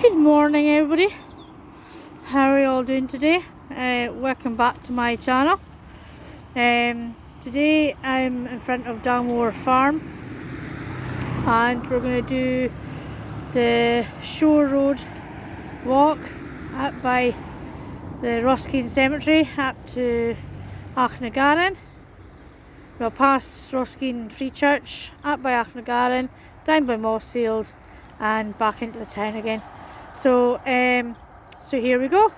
Good morning everybody, how are you all doing today? Welcome back to my channel. Today I'm in front of Dalmore Farm and we're going to do the Shore Road walk up by the Ruskin Cemetery up to Achnagarron. We'll pass Ruskin Free Church, up by Achnagarron, down by Mossfield and back into the town again. So here we go.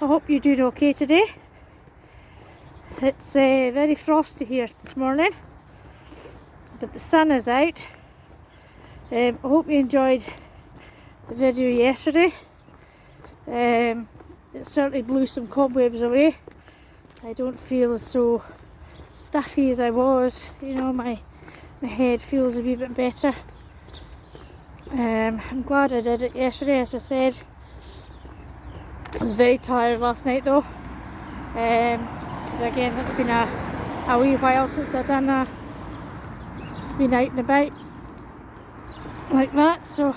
I hope you're doing okay today. It's very frosty here this morning, but the sun is out. I hope you enjoyed the video yesterday. It certainly blew some cobwebs away. I don't feel so stuffy as I was. You know, my head feels a wee bit better. I'm glad I did it yesterday. As I said, I was very tired last night though, because again it's been a wee while since I've been out and about like that, so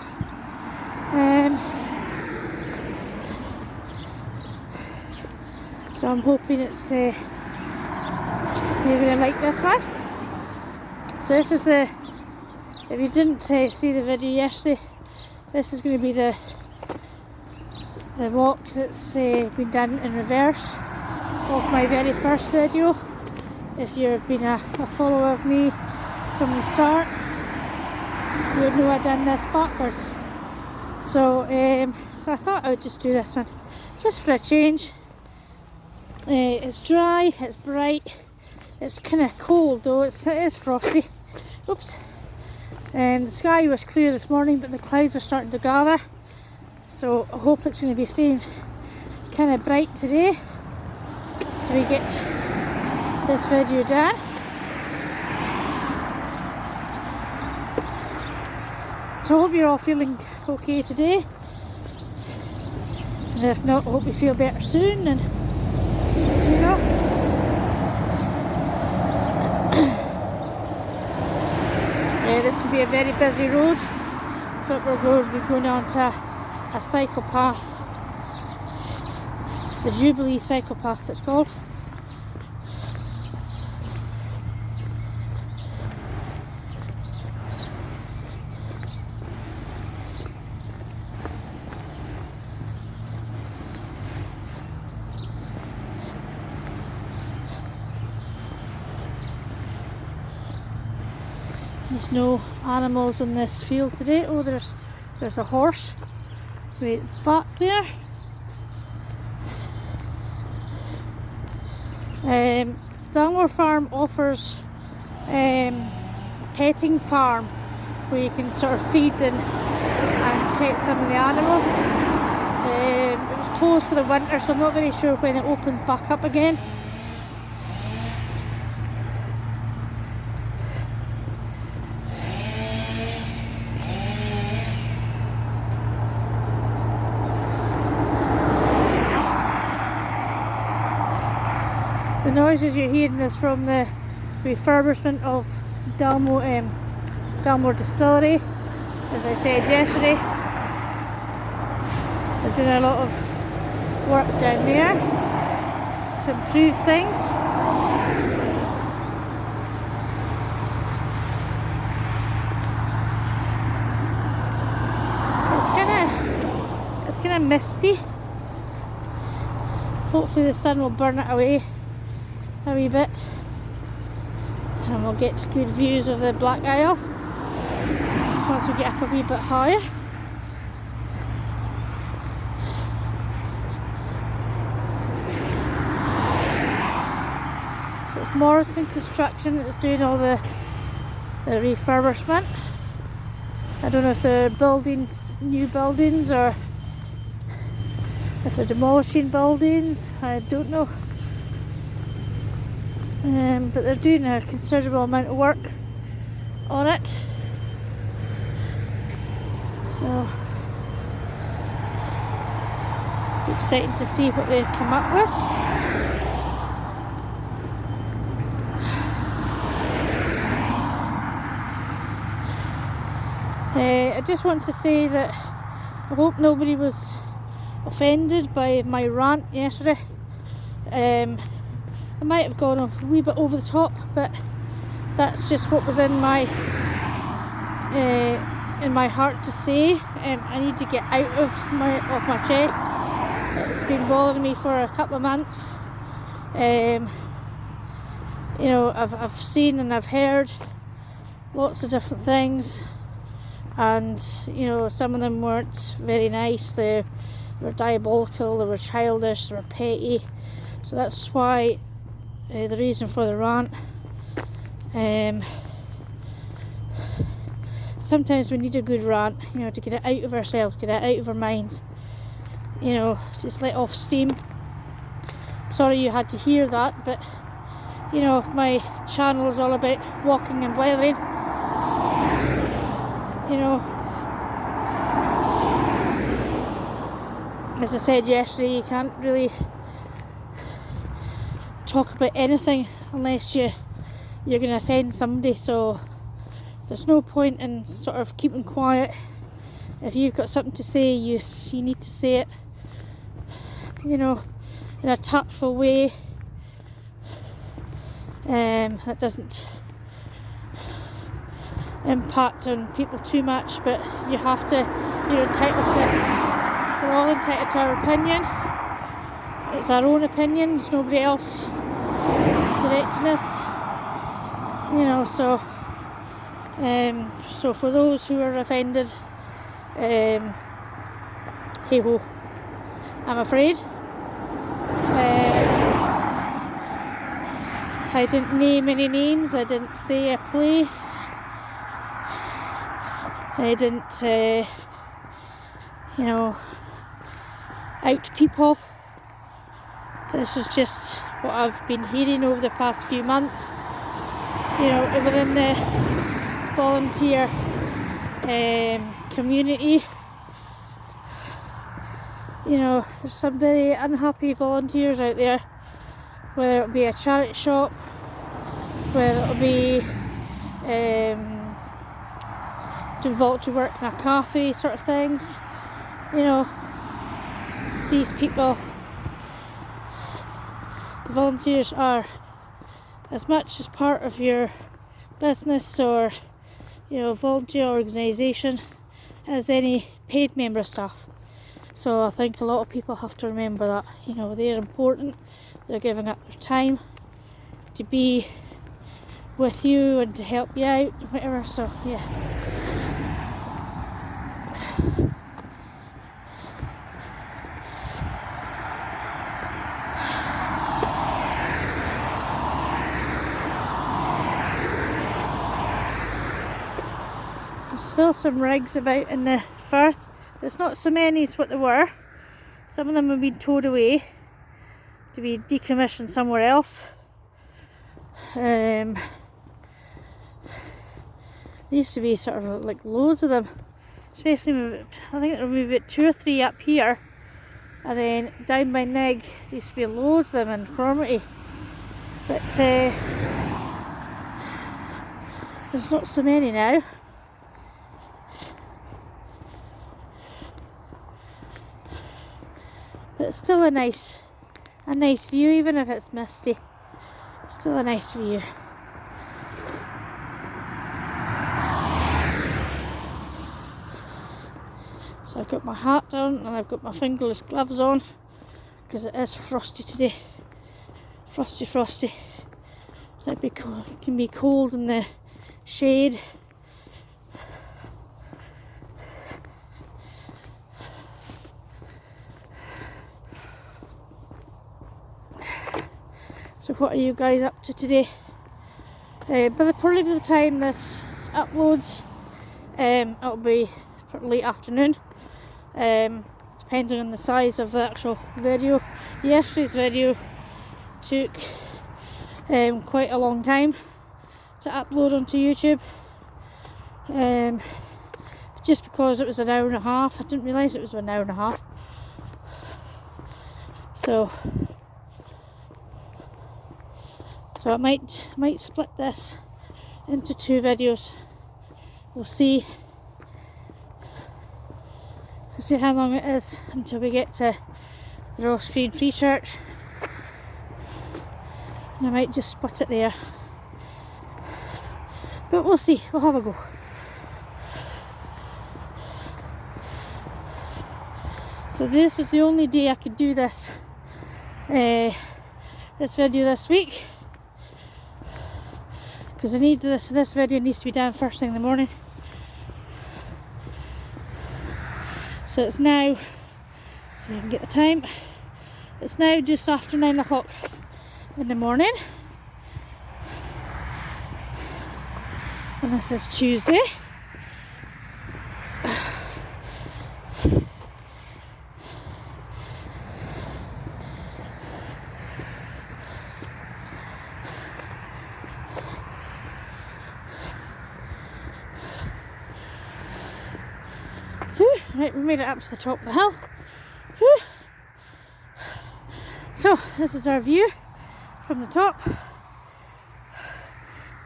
I'm hoping it's you're going to like this one. So this is the, if you didn't see the video yesterday, this is going to be the walk that's been done in reverse of my very first video. If you've been a follower of me from the start, you would know I've done this backwards. So I thought I would just do this one, just for a change. It's dry, it's bright, it's kind of cold though, it is frosty. Oops. The sky was clear this morning, but the clouds are starting to gather, so I hope it's going to be staying kind of bright today till we get this video done. So I hope you're all feeling okay today, and if not, I hope you feel better soon, and you know. This could be a very busy road, but we're going to be going on to a cycle path, the Jubilee cycle path it's called. There's no animals in this field today. Oh, there's a horse right back there. Dalmore Farm offers a petting farm where you can sort of feed and pet some of the animals. It was closed for the winter, so I'm not very sure when it opens back up again. The noises you're hearing is from the refurbishment of Dalmore Distillery. As I said yesterday, they're doing a lot of work down there to improve things. It's kind of misty. Hopefully the sun will burn it away a wee bit, and we'll get good views of the Black Isle once we get up a wee bit higher. So it's Morrison Construction that's doing all the refurbishment. I don't know if they're new buildings or if they're demolishing buildings, I don't know. But they're doing a considerable amount of work on it, so exciting to see what they come up with. I just want to say that I hope nobody was offended by my rant yesterday. I might have gone a wee bit over the top, but that's just what was in my heart to say. I need to get out of my chest. It's been bothering me for a couple of months. You know, I've seen and I've heard lots of different things, and you know, some of them weren't very nice. They were diabolical, they were childish, they were petty. So that's why the reason for the rant. Sometimes we need a good rant, you know, to get it out of ourselves, get it out of our minds. You know, just let off steam. Sorry you had to hear that, but you know, my channel is all about walking and blethering. You know, as I said yesterday, you can't really talk about anything unless you're going to offend somebody, so there's no point in sort of keeping quiet. If you've got something to say, you need to say it, you know, in a tactful way that doesn't impact on people too much, but you have to, we're all entitled to our opinion. It's our own opinion, there's nobody else directing us, you know, so for those who are offended, hey ho, I'm afraid. I didn't name any names, I didn't say a place, I didn't, you know, out people. This is just what I've been hearing over the past few months, you know, within the volunteer community. You know, there's some very unhappy volunteers out there, whether it be a charity shop, whether it'll be doing voluntary work in a cafe sort of things. You know, these people, the volunteers, are as much as part of your business or, you know, volunteer organisation as any paid member of staff. So I think a lot of people have to remember that, you know, they're important, they're giving up their time to be with you and to help you out, whatever. So yeah. There's still some rigs about in the Firth. There's not so many as what there were. Some of them have been towed away to be decommissioned somewhere else. There used to be sort of like loads of them, especially I think there were about 2 or 3 up here, and then down by Nig there used to be loads of them in Cromarty, but there's not so many now. But it's still a nice view, even if it's misty. Still a nice view. So I've got my hat on and I've got my fingerless gloves on because it is frosty today. Frosty. It can be cold in the shade. So what are you guys up to today? Probably by the time this uploads, it'll be late afternoon, depending on the size of the actual video. Yesterday's video took quite a long time to upload onto YouTube, just because it was an hour and a half. I didn't realise it was an hour and a half. So I might split this into 2 videos. We'll see. We'll see how long it is until we get to the Ross Green Free Church. And I might just split it there. But we'll see, we'll have a go. So this is the only day I could do this video this week, because I need this video needs to be done first thing in the morning. So it's now, so you can get the time, it's now just after 9 o'clock in the morning, and this is Tuesday. Right, we made it up to the top of the hill. Whew. So this is our view from the top.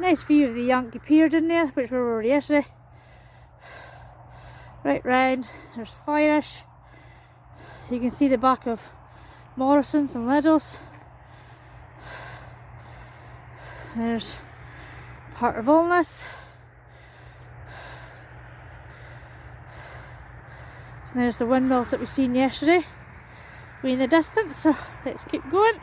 Nice view of the Yankee Pier in there, which we were yesterday. Right round, there's Flyrish. You can see the back of Morrison's and Lidl's. There's part of Volness. There's the windmills that we've seen yesterday, way in the distance, so let's keep going.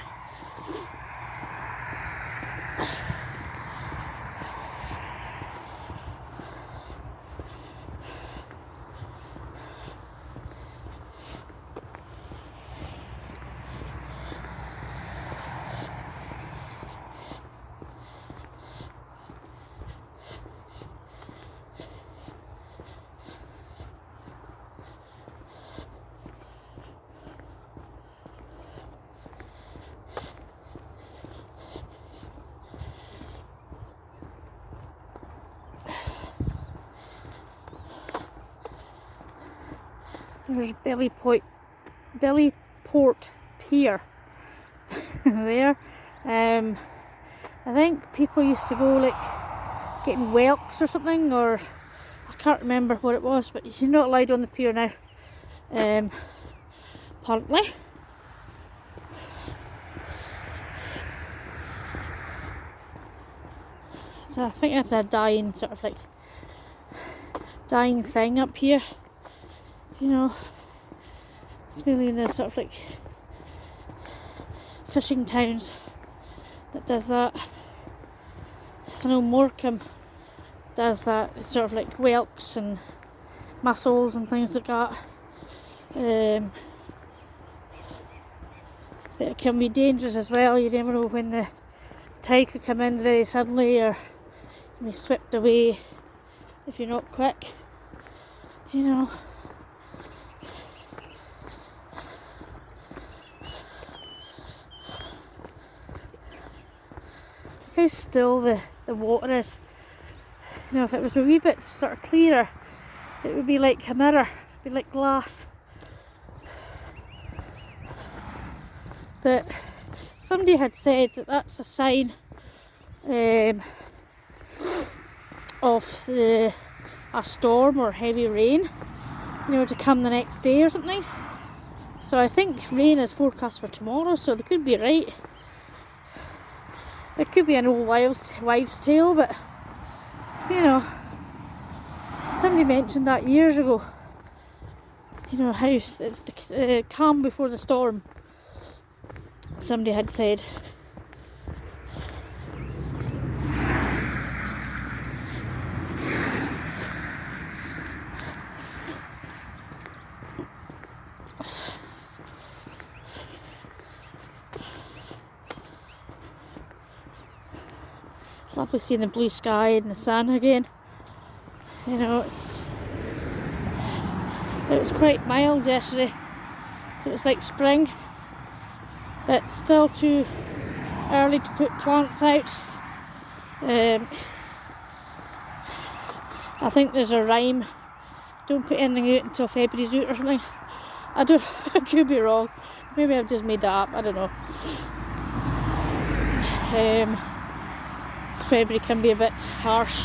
There's Billyport Pier there. I think people used to go like getting whelks or something, or I can't remember what it was, but you're not allowed on the pier now, apparently. So I think that's a dying thing up here. You know, it's really in the sort of like fishing towns that does that. I know Morecambe does that. It's sort of like whelks and mussels and things like that. But it can be dangerous as well. You never know when the tide could come in very suddenly, or you can be swept away if you're not quick. You know. How still the water is. You know, if it was a wee bit sort of clearer, it would be like a mirror, it'd be like glass. But somebody had said that that's a sign of a storm or heavy rain, you know, to come the next day or something. So I think rain is forecast for tomorrow, so they could be right. It could be an old wives' tale, but you know, somebody mentioned that years ago. You know, how it's the calm before the storm. Somebody had said. Lovely seeing the blue sky and the sun again. You know, it was quite mild yesterday, so it's like spring, but still too early to put plants out. I think there's a rhyme, don't put anything out until February's out or something. I could be wrong, maybe I've just made that up, I don't know. February can be a bit harsh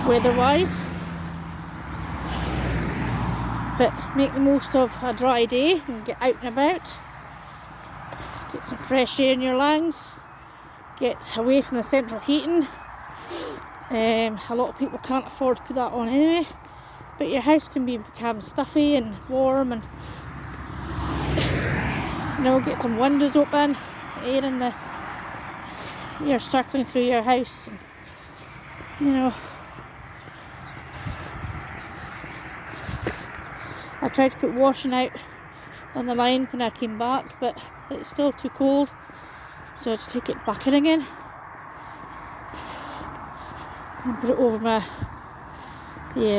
weather-wise. But make the most of a dry day and get out and about. Get some fresh air in your lungs. Get away from the central heating. A lot of people can't afford to put that on anyway. But your house can become stuffy and warm, and get some windows open, air in the air circling through your house, and, I tried to put washing out on the line when I came back, but it's still too cold, so I had to take it back in again and put it over my,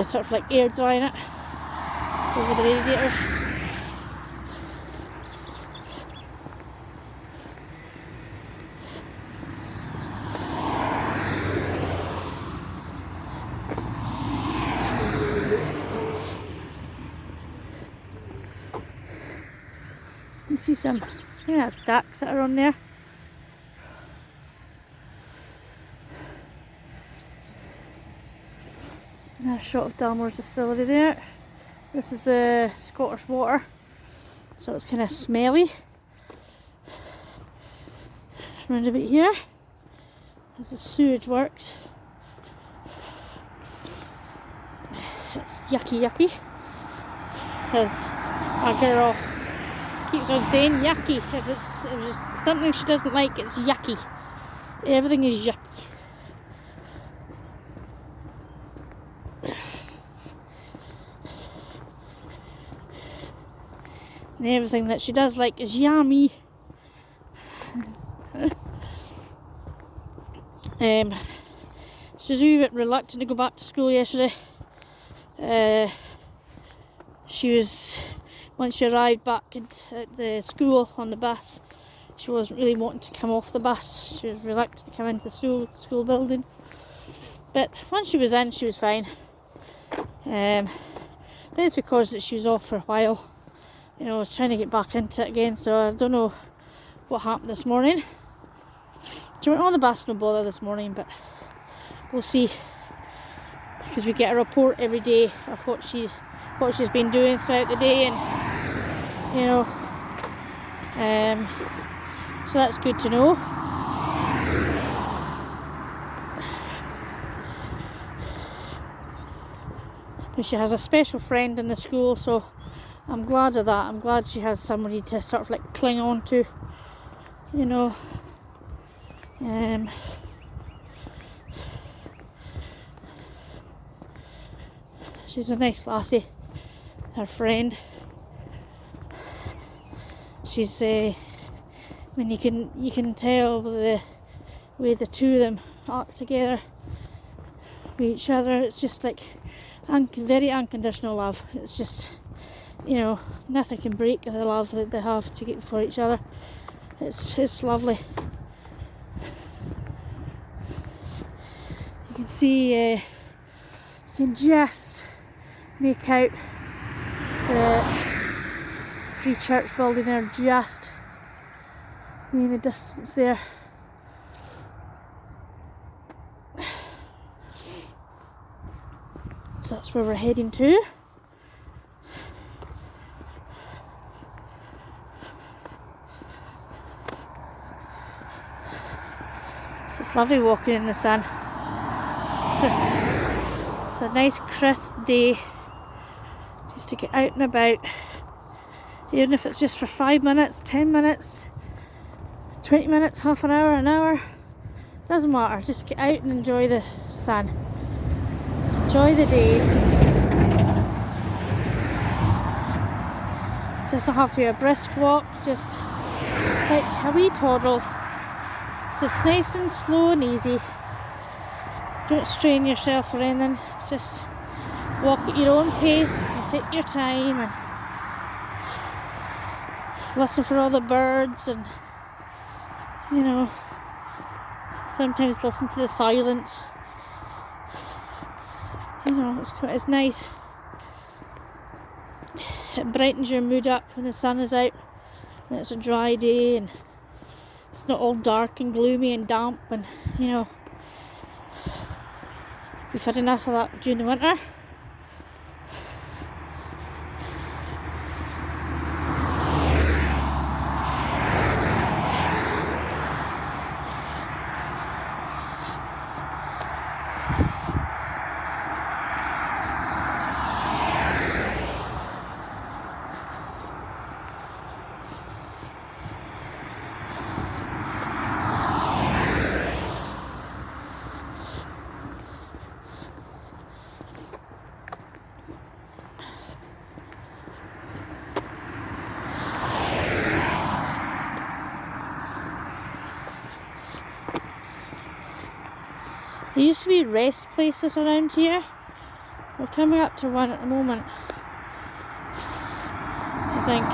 sort of like air drying it over the radiators. You can see some, I think that's ducks that are on there. Another shot of Dalmore's distillery there. This is the Scottish water, so it's kind of smelly. Round about here, as the sewage works, it's yucky. As our girl keeps on saying yucky. If it's just something she doesn't like, it's yucky. Everything is yucky. And everything that she does like is yummy. She was a wee bit reluctant to go back to school yesterday. Once she arrived back at the school on the bus, she wasn't really wanting to come off the bus. She was reluctant to come into the school building. But once she was in, she was fine. That's because she was off for a while. I was trying to get back into it again, so I don't know what happened this morning. She went on the bus, no bother this morning, but we'll see, because we get a report every day of what she's been doing throughout the day, and so that's good to know. But she has a special friend in the school, so I'm glad of that. I'm glad she has somebody to sort of like cling on to, she's a nice lassie, her friend. She's you can tell the way the two of them act together with each other. It's just like very unconditional love. It's just, nothing can break the love that they have to get for each other. It's lovely. You can see, you can just make out the Free Church building there, just in the distance there. So that's where we're heading to. So it's lovely walking in the sun. It's a nice crisp day just to get out and about, even if it's just for 5 minutes, 10 minutes, 20 minutes, half an hour, doesn't matter. Just get out and enjoy the sun, enjoy the day. It doesn't have to be a brisk walk, just like a wee toddle, just nice and slow and easy. Don't strain yourself or anything. Just walk at your own pace and take your time and listen for all the birds, and sometimes listen to the silence. It's nice. It brightens your mood up when the sun is out, when it's a dry day and it's not all dark and gloomy and damp, and we've had enough of that during the winter. There used to be rest places around here. We're coming up to one at the moment, I think.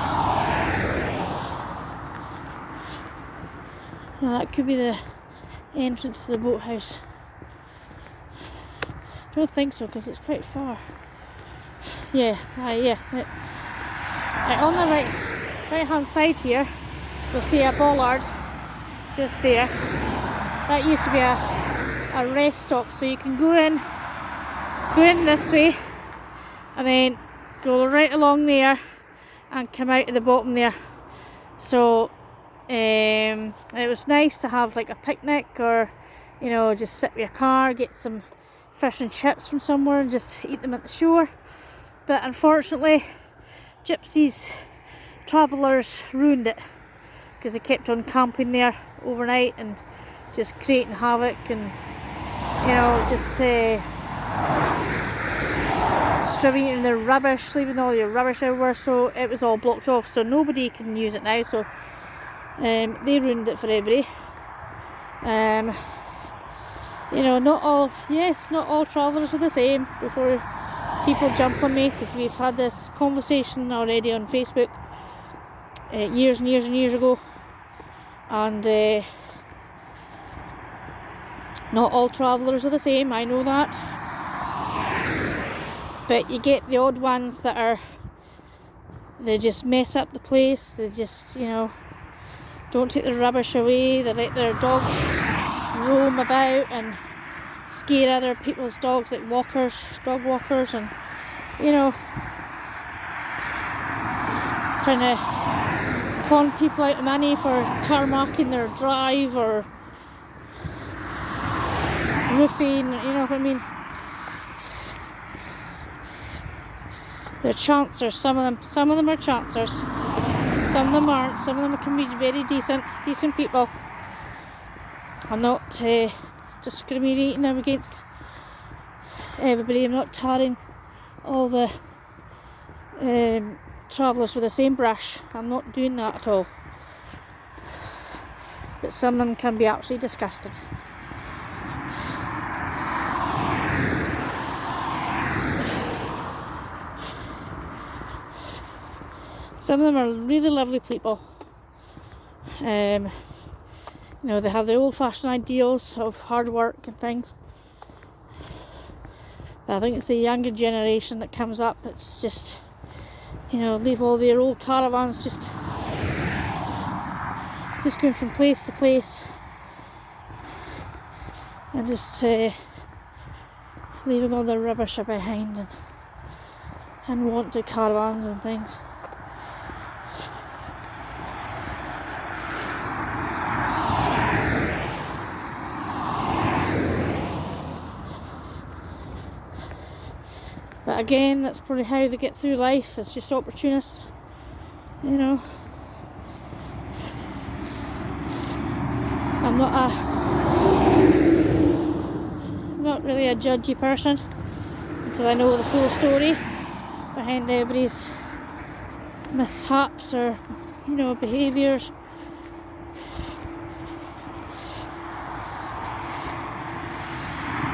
No, that could be the entrance to the boathouse. I don't think so because it's quite far. Yeah, yeah. Right, on the right hand side here, you'll see a bollard just there. That used to be a rest stop, so you can go in this way and then go right along there and come out at the bottom there. So it was nice to have like a picnic, or you know, just sit with your car, get some fish and chips from somewhere and just eat them at the shore. But unfortunately, gypsies, travellers ruined it because they kept on camping there overnight and just creating havoc, and you know, just distributing their rubbish, leaving all your rubbish everywhere. So it was all blocked off, so nobody can use it now. So they ruined it for everybody. You know, not all travellers are the same. Before people jump on me, because we've had this conversation already on Facebook years and years and years ago, and not all travellers are the same, I know that, but you get the odd ones that they just mess up the place. They just, you know, don't take the rubbish away. They let their dogs roam about and scare other people's dogs, like dog walkers, and you know, trying to con people out of money for tarmacking their drive or roofing, you know what I mean. They're chancers, some of them are chancers, some of them aren't, some of them can be very decent people. I'm not discriminating against everybody. I'm not tarring all the travellers with the same brush. I'm not doing that at all. But some of them can be absolutely disgusting. Some of them are really lovely people. You know, they have the old-fashioned ideals of hard work and things. But I think it's the younger generation that comes up. It's just, you know, leave all their old caravans just going from place to place, and just leaving all their rubbish behind, and want to caravans and things. But again, that's probably how they get through life. It's just opportunists, you know. I'm not really a judgy person until I know the full story behind everybody's mishaps or, you know, behaviours.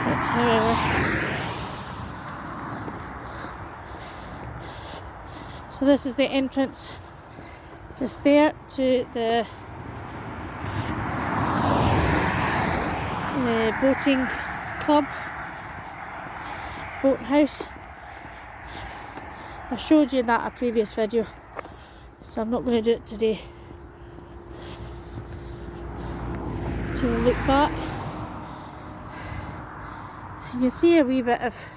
But however. So this is the entrance just there to the boating club, boathouse. I showed you that in a previous video, so I'm not going to do it today. So look back, you can see a wee bit of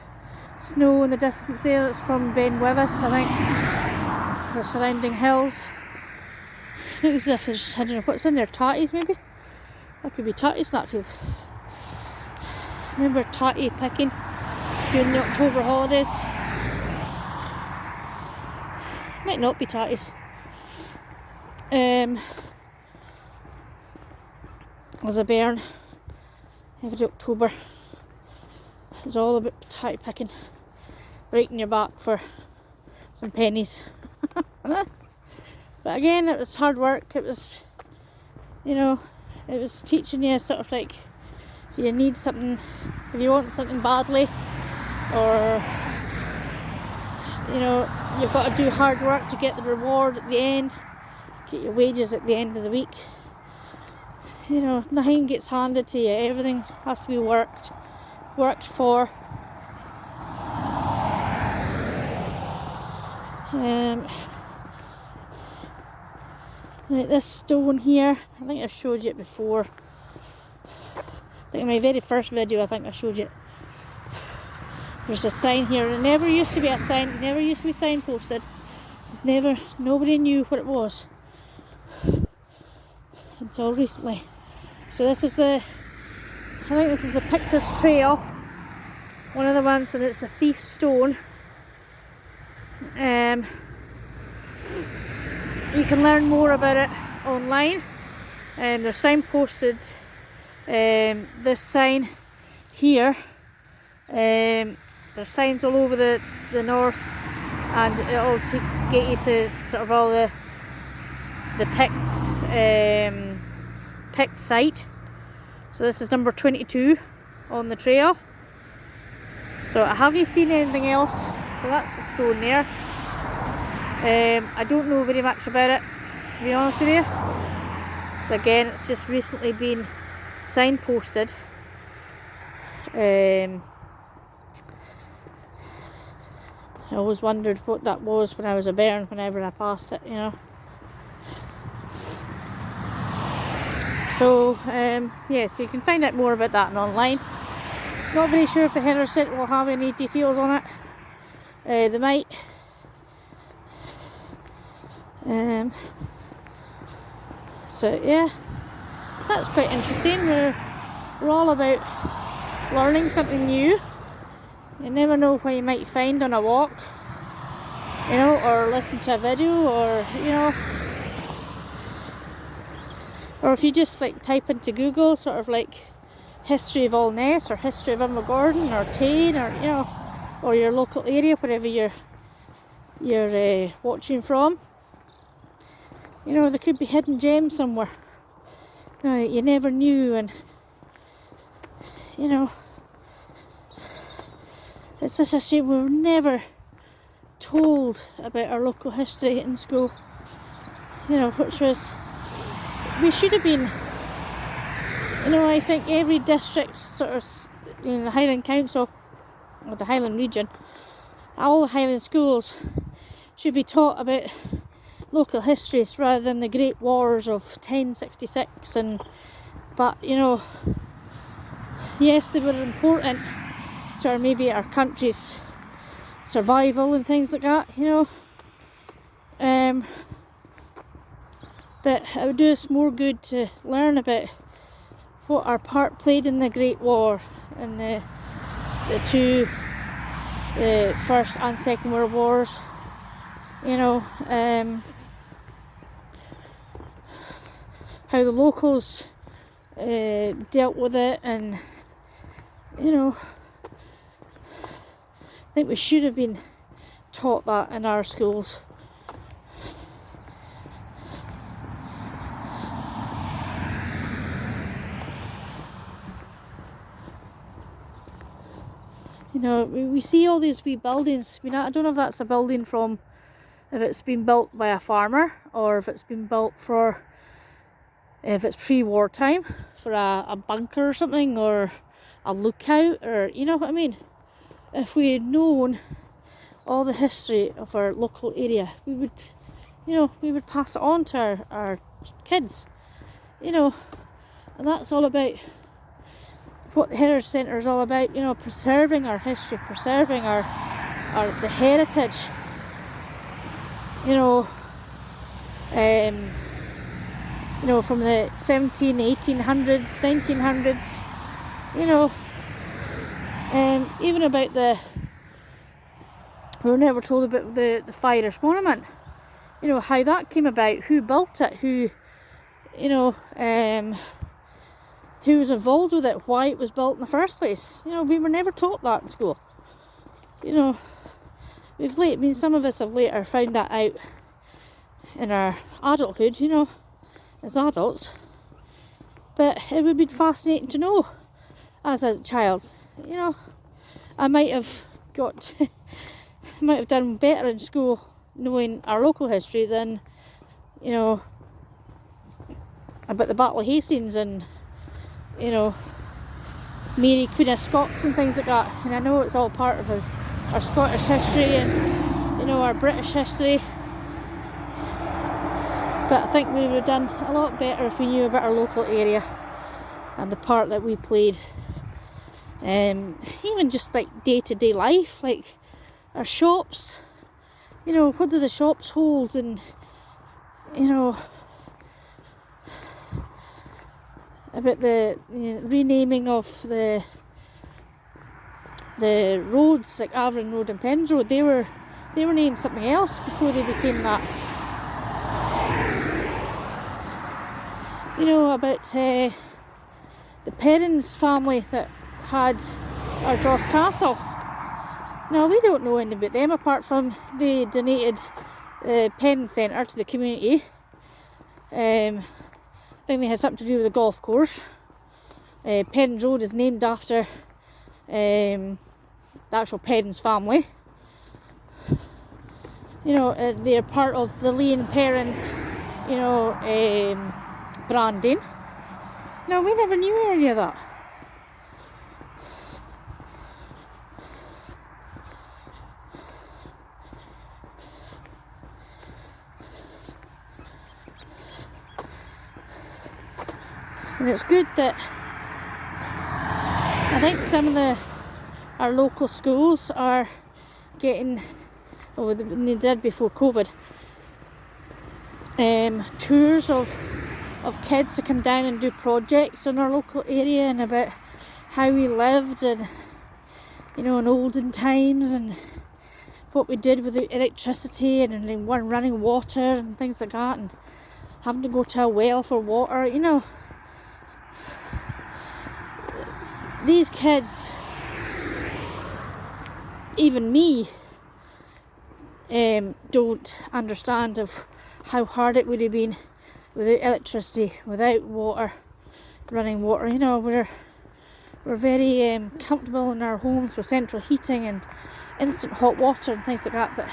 snow in the distance there. That's from Ben Wyvis, I think. Or surrounding hills. It looks as if there's, I don't know what's in there, tatties maybe? That could be tatties in that field. I remember tatty picking during the October holidays. Might not be tatties. There's a bairn every October. It's all about tatty picking, breaking your back for some pennies. But again, it was hard work. It was, you know, it was teaching you sort of like you need something, if you want something badly, or you know, you've got to do hard work to get the reward at the end, get your wages at the end of the week. You know, nothing gets handed to you, everything has to be worked for. Like this stone here, I think I've showed you it before. I think in my very first video I think I showed you it. There's a sign here. There never used to be a sign, it never used to be signposted. Nobody knew what it was until recently. So this is I think this is the Pictus Trail, one of the ones, and it's a thief stone. You can learn more about it online. They're signposted. This sign here. There's signs all over the north, and it'll get you to sort of all the Pict site. So this is number 22 on the trail. So I haven't seen anything else. So that's the stone there. I don't know very much about it, to be honest with you. So again, it's just recently been signposted. I always wondered what that was when I was a bairn, whenever I passed it, you know. So, yeah, so you can find out more about that online. Not very sure if the header set will have any details on it. They might. So, yeah, so that's quite interesting. We're all about learning something new. You never know what you might find on a walk, you know, or listen to a video, or, you know, or if you just like type into Google sort of like history of Allness or history of Achnagarron or Tain, or, you know, or your local area, wherever you're watching from, you know, there could be hidden gems somewhere, you know, that you never knew. And you know, it's such a shame we were never told about our local history in school, you know, which was, we should have been, you know. I think every district sort of, in the Highland Council, or the Highland region, all the Highland schools should be taught about local histories rather than the Great Wars of 1066. But you know, yes, they were important to maybe our country's survival and things like that, you know. But it would do us more good to learn about what our part played in the Great War and the First and Second World Wars, you know. How the locals dealt with it, and you know, I think we should have been taught that in our schools. You know, we see all these wee buildings. I mean, I don't know if that's a building from, if it's been built by a farmer, or if it's been built for, if it's pre-war time, for a bunker or something, or a lookout, or, you know what I mean. If we had known all the history of our local area, we would, you know, we would pass it on to our kids, you know. And that's all about what the Heritage Centre is all about, you know, preserving our history, preserving the heritage, you know, from the 1800s, 1900s, you know. Even about we were never told about the Irish Monument, you know, how that came about, who built it, who, you know, who was involved with it, why it was built in the first place. You know, we were never taught that in school. You know, some of us have later found that out in our adulthood, you know, as adults. But it would be fascinating to know as a child. You know, I might have got, might have done better in school knowing our local history than, you know, about the Battle of Hastings and, you know, Mary Queen of Scots and things like that. And I know it's all part of our Scottish history and, you know, our British history. But I think we would have done a lot better if we knew about our local area and the part that we played. Even just like day-to-day life, like our shops, you know, what do the shops hold, and, you know, about the renaming of the roads, like Avon Road and Pens Road. They were named something else before they became that. You know, about the Perrins family that had Ardross Castle. Now, we don't know anything about them apart from they donated the Penn Centre to the community. I think they had something to do with the golf course. Penn Road is named after the actual Perrins family. You know, they're part of the Lane Perrins, you know, branding. No, we never knew any of that. And it's good that I think some of our local schools are getting, or they did before COVID, tours of kids to come down and do projects in our local area and about how we lived and, you know, in olden times and what we did with the electricity and running water and things like that, and having to go to a well for water. You know, these kids, even me, don't understand of how hard it would have been without electricity, without water, running water. You know, we're very comfortable in our homes with central heating and instant hot water and things like that. But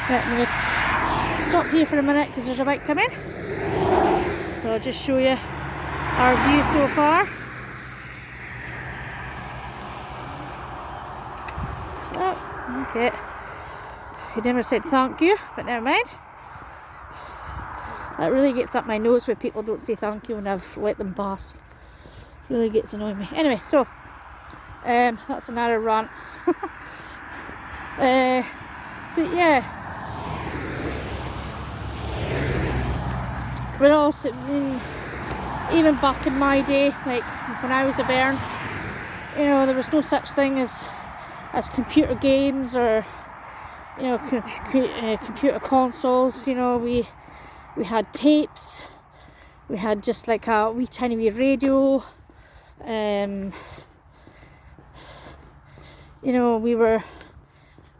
right, I'm going to stop here for a minute because there's a bike coming. So I'll just show you our view so far. Oh, okay. He never said thank you, but never mind. That really gets up my nose when people don't say thank you when I've let them pass. Really gets annoying me. Anyway, so that's another rant. So yeah, we're all even back in my day, like when I was a bairn, you know, there was no such thing as computer games or, you know, computer consoles. You know, we had tapes, we had just like a wee tiny wee radio. You know, we were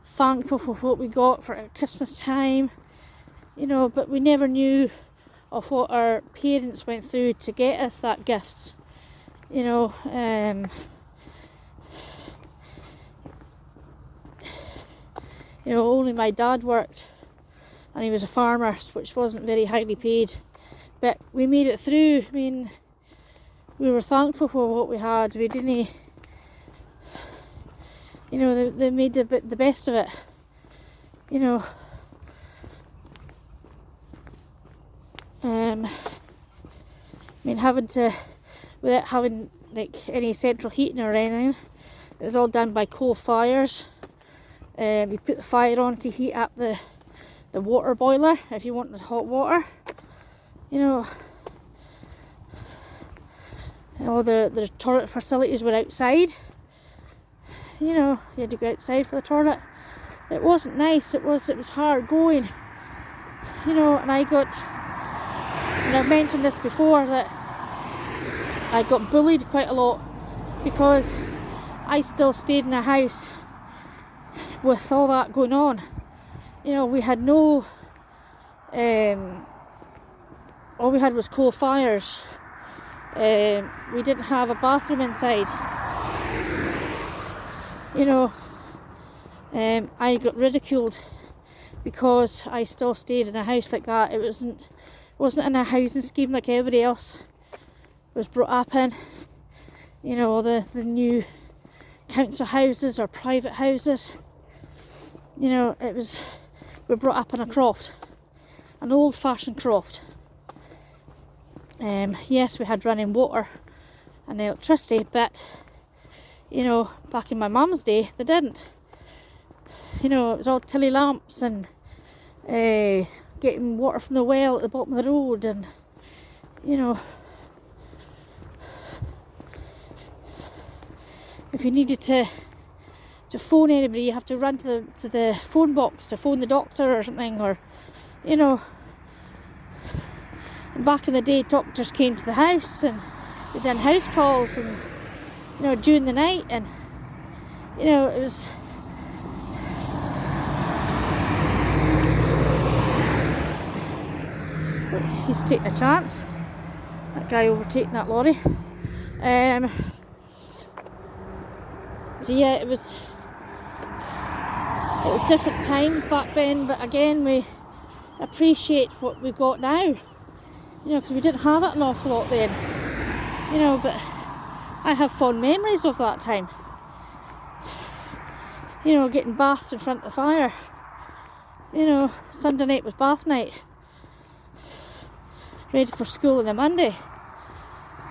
thankful for what we got for Christmas time, you know, but we never knew of what our parents went through to get us that gift, you know. You know, only my dad worked, and he was a farmer, which wasn't very highly paid, but we made it through. I mean, we were thankful for what we had. We didn't, you know, they made the best of it, you know. I mean, without having like any central heating or anything, it was all done by coal fires. You put the fire on to heat up the water boiler if you wanted hot water, you know. All the toilet facilities were outside. You know, you had to go outside for the toilet. It wasn't nice. It was hard going. You know, and I've mentioned this before, that I got bullied quite a lot because I still stayed in a house with all that going on. You know, we had no, all we had was coal fires. we didn't have a bathroom inside. You know, I got ridiculed because I still stayed in a house like that. It wasn't in a housing scheme like everybody else was brought up in. You know, the new council houses or private houses. You know, we were brought up in a croft, an old-fashioned croft. Yes, we had running water and electricity, but you know, back in my mum's day, they didn't. You know, it was all tilly lamps and getting water from the well at the bottom of the road, and you know, if you needed to phone anybody, you have to run to the phone box to phone the doctor or something, or you know. And back in the day, doctors came to the house and they did house calls, and you know, during the night, and you know, it was. He's taking a chance. That guy overtaking that lorry. So yeah, it was different times back then, but again, we appreciate what we've got now. You know, because we didn't have it an awful lot then. You know, but I have fond memories of that time. You know, getting bathed in front of the fire. You know, Sunday night was bath night. Ready for school on a Monday.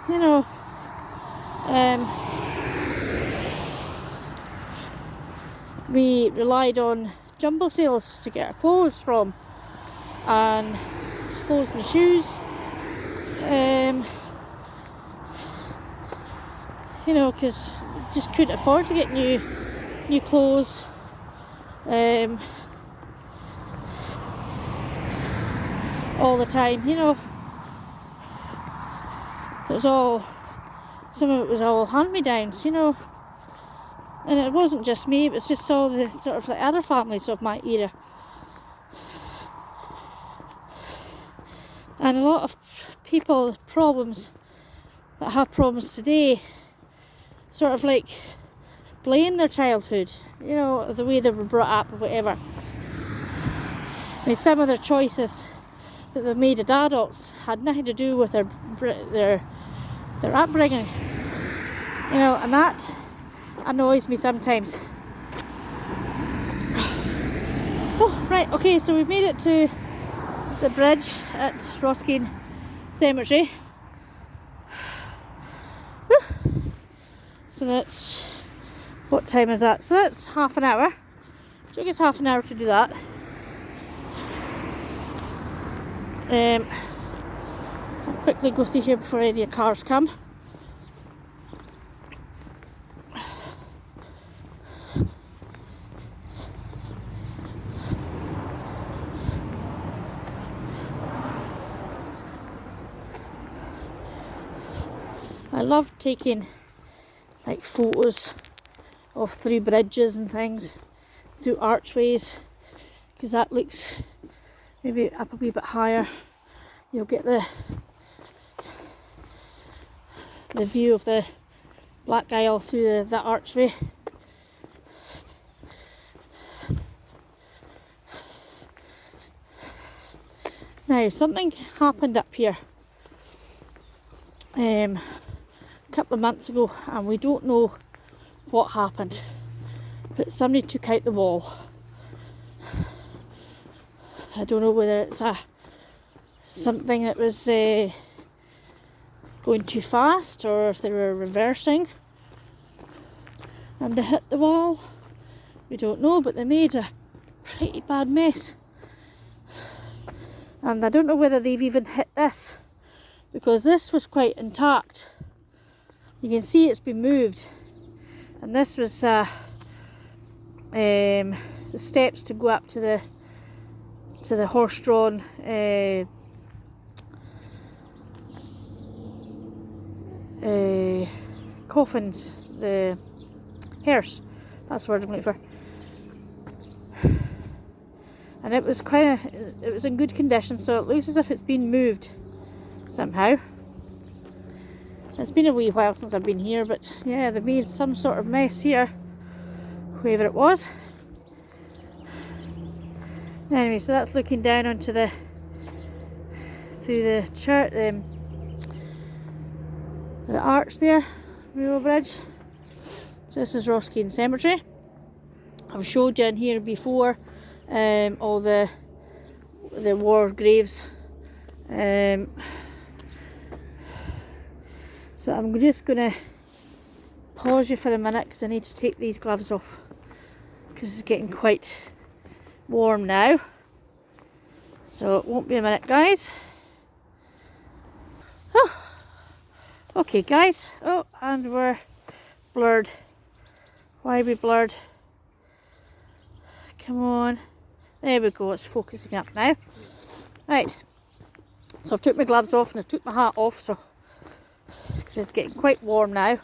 You know, we relied on jumble sales to get our clothes from, and clothes and shoes. You know, because just couldn't afford to get new clothes. All the time, you know. Some of it was all hand-me-downs, you know. And it wasn't just me, it was just all the sort of the other families of my era. And a lot of people, problems that have problems today, sort of like blame their childhood, you know, the way they were brought up or whatever. I mean, some of their choices that they've made as adults had nothing to do with their upbringing, you know, and that annoys me sometimes. Oh, right, okay, so we've made it to the bridge at Roskeen Cemetery. So that's, what time is that? So that's half an hour. It took us half an hour to do that. I'll quickly go through here before any cars come. I love taking like photos of through bridges and things, through archways, because that looks maybe up a wee bit higher. You'll get the view of the Black Isle through the archway. Now, something happened up here a couple of months ago, and we don't know what happened, but somebody took out the wall. I don't know whether it's something that was going too fast, or if they were reversing and they hit the wall. We don't know, but they made a pretty bad mess. And I don't know whether they've even hit this, because this was quite intact. You can see it's been moved, and this was the steps to go up to the horse-drawn coffins, the hearse. That's the word I'm looking for. And it was it was in good condition, so it looks as if it's been moved somehow. It's been a wee while since I've been here, but yeah, they made some sort of mess here, whoever it was. Anyway, so that's looking down onto the, through the church, the arch there, railway bridge. So this is Roskeen Cemetery. I've showed you in here before all the war graves. So I'm just going to pause you for a minute because I need to take these gloves off because it's getting quite warm now. So it won't be a minute, guys. Oh. Okay, guys. Oh, and we're blurred. Why are we blurred? Come on. There we go. It's focusing up now. Right. So I've took my gloves off and I've took my hat off. So because it's getting quite warm now.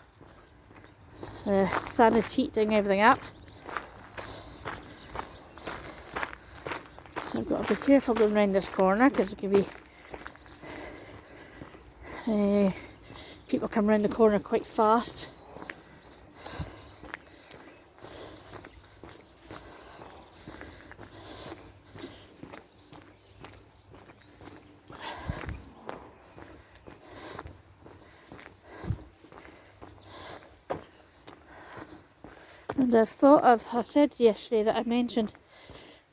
The sun is heating everything up. So I've got to be careful going around this corner because it could be people come around the corner quite fast. And I said yesterday that I mentioned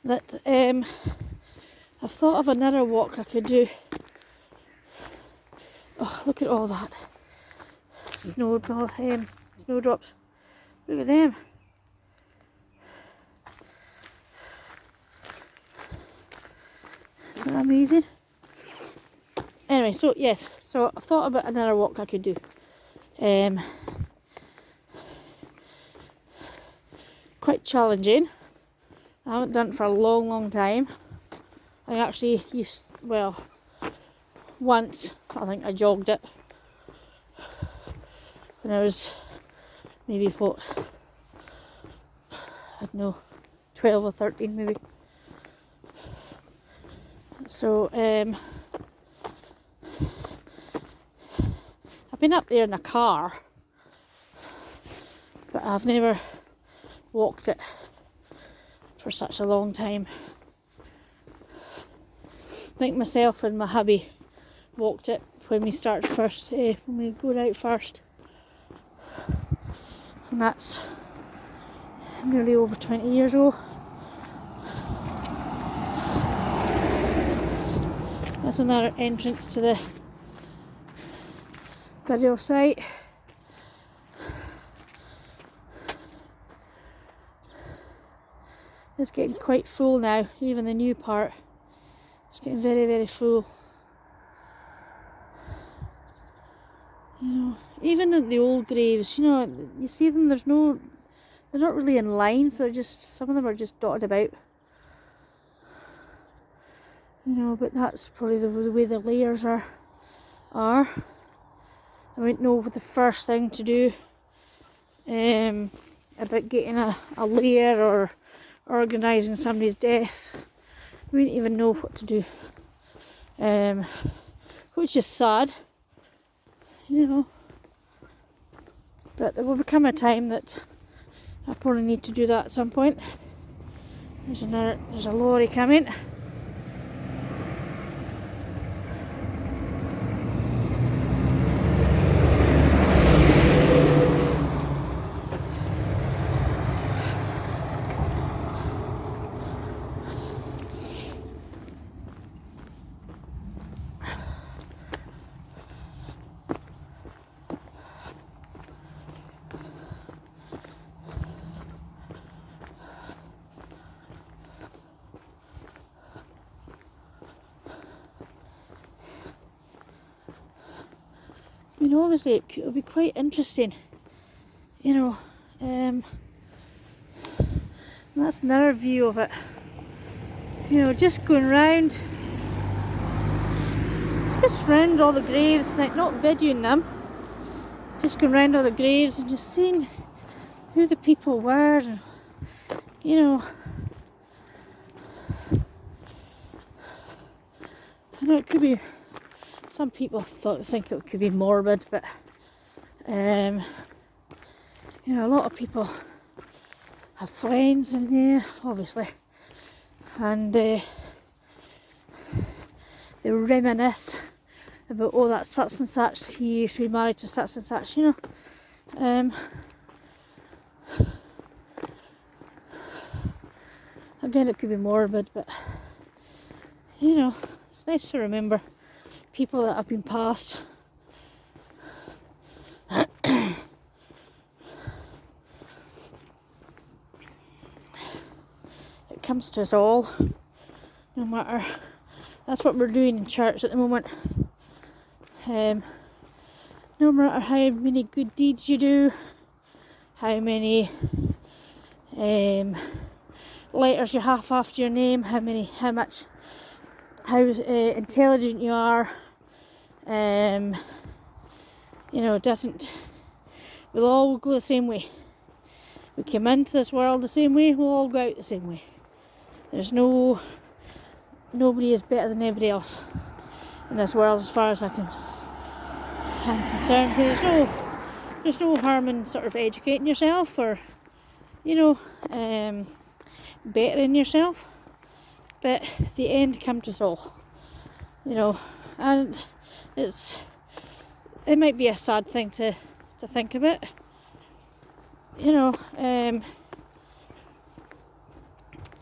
that I've thought of another walk I could do. Oh, look at all that snowdrops. Look at them. Isn't that amazing? Anyway, so yes, so I've thought about another walk I could do. Quite challenging. I haven't done it for a long time. I actually once I think I jogged it when I was maybe I don't know, 12 or 13 maybe. So I've been up there in a car, but I've never walked it for such a long time. I think myself and my hubby walked it when we started first, when we go out first, and that's nearly over 20 years ago. That's another entrance to the burial site. It's getting quite full now, even the new part. It's getting very full. You know, even at the old graves, you know, you see them, they're not really in lines, some of them are just dotted about. You know, but that's probably the way the layers are. I wouldn't know what the first thing to do about getting a layer or organising somebody's death. We didn't even know what to do, which is sad, you know, but there will become a time that I probably need to do that at some point. There's a lorry coming. You know, obviously it'll be quite interesting, you know, and that's another view of it, you know, just going round, just round all the graves, like not videoing them, just going round all the graves and just seeing who the people were, and, you know, I know it could be, some people think it could be morbid, but You know, a lot of people have friends in there, obviously, and they reminisce about, oh, that's such and such, he used to be married to such and such, you know. Again, it could be morbid, but you know, it's nice to remember people that have been passed. It comes to us all, no matter. That's what we're doing in church at the moment. No matter how many good deeds you do, how many letters you have after your name, how intelligent you are, you know, we'll all go the same way. We came into this world the same way, we'll all go out the same way. Nobody is better than anybody else in this world, as far as I'm concerned. There's no harm in sort of educating yourself, or, you know, bettering yourself, but the end comes to us all, you know, and it might be a sad thing to think about, you know,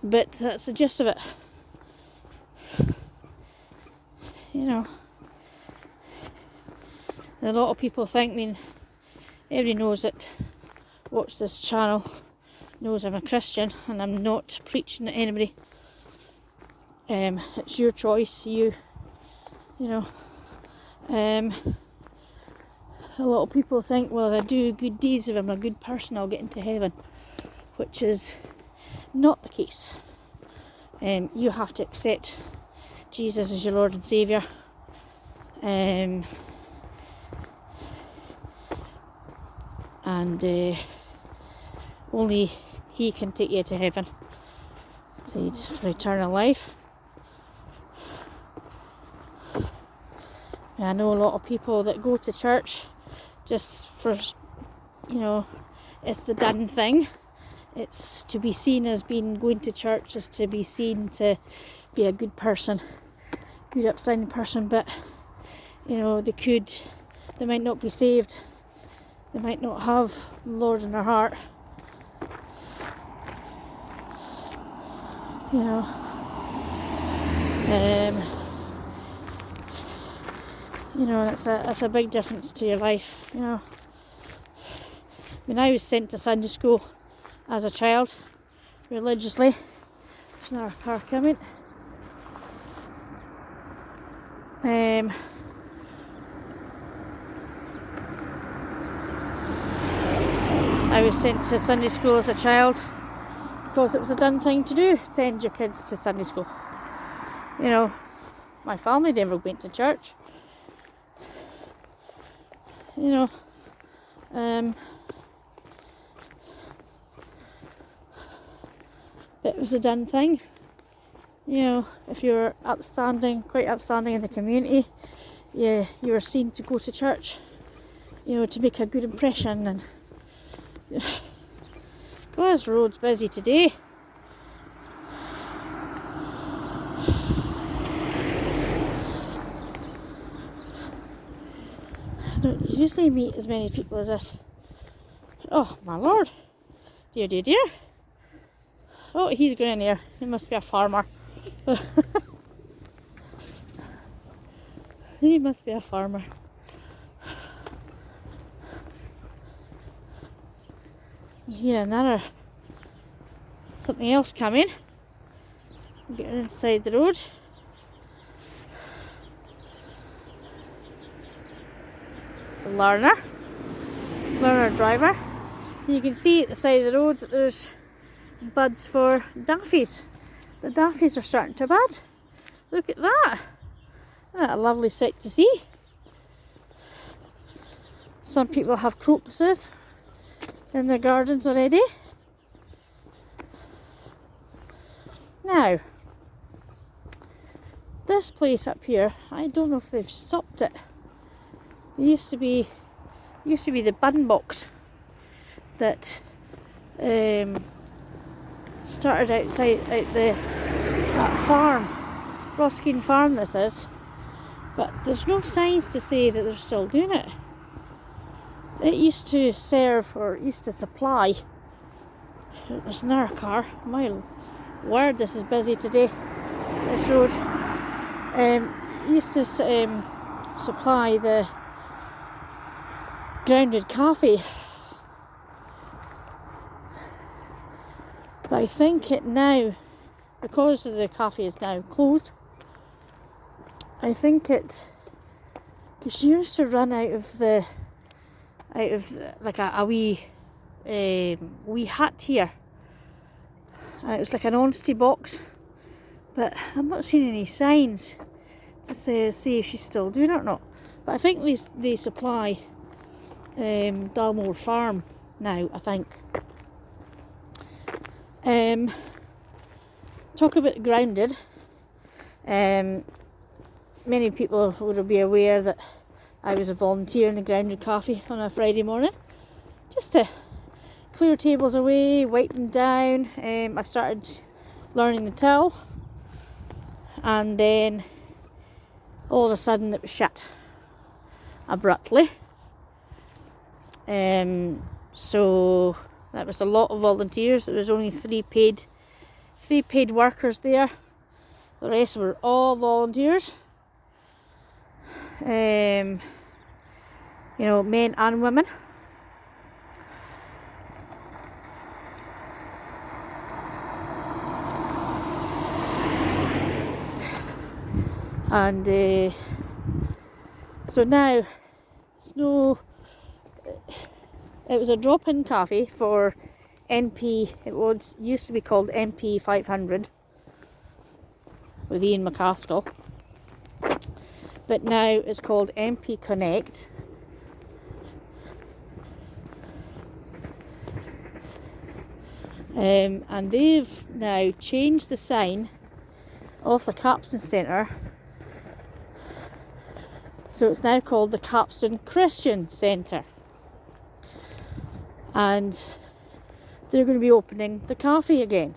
but that's the gist of it, you know. A lot of people think, I mean, everybody knows that watch this channel knows I'm a Christian, and I'm not preaching at anybody. It's your choice, you know. A lot of people think, well, if I do good deeds, if I'm a good person, I'll get into heaven, which is not the case. You have to accept Jesus as your Lord and Saviour. And only He can take you to heaven, for eternal life. I know a lot of people that go to church just for, you know, it's the done thing. It's to be seen as going to church is to be seen to be a good person, good upstanding person, but, you know, they might not be saved. They might not have the Lord in their heart. You know, you know, that's a big difference to your life. You know, when I was sent to Sunday school as a child, religiously, there's another car coming. I was sent to Sunday school as a child because it was a done thing to do, send your kids to Sunday school. You know, my family never went to church. You know, it was a done thing. You know, if you were quite upstanding in the community, you were seen to go to church, you know, to make a good impression. And God, this road's busy today. I don't usually meet as many people as this. Oh my lord. Dear, dear, dear. Oh, he's going in here. He must be a farmer. He must be a farmer. Here, something else coming. Getting inside the road. It's a learner driver. And you can see at the side of the road that there's buds for daffies. The daffies are starting to bud. Look at that. Isn't that a lovely sight to see? Some people have crocuses in their gardens already. Now, this place up here, I don't know if they've stopped it. There used to be used to be the bun box that started outside that farm, Roskeen Farm this is, but there's no signs to say that they're still doing it. It used to serve, or used to supply, there's another car, my word, this is busy today, this road, used to supply the grounded coffee. But I think it now, because the cafe is now closed, I think it, because she used to run out of like a wee hut here, and it was like an honesty box, but I'm not seeing any signs to see if she's still doing it or not. But I think they supply Dalmore Farm now, I think. Talk about grounded. Many people would be aware that I was a volunteer in the Grounded Coffee on a Friday morning, just to clear tables away, wipe them down. I started learning the till, and then all of a sudden it was shut abruptly. So that was a lot of volunteers. There was only three paid workers there. The rest were all volunteers. Men and women. And so now it was a drop-in coffee for NP. It used to be called NP 500 with Ian McCaskill, but now it's called NP Connect. And they've now changed the sign of the Capstan Centre, so it's now called the Capstan Christian Centre, and they're going to be opening the cafe again.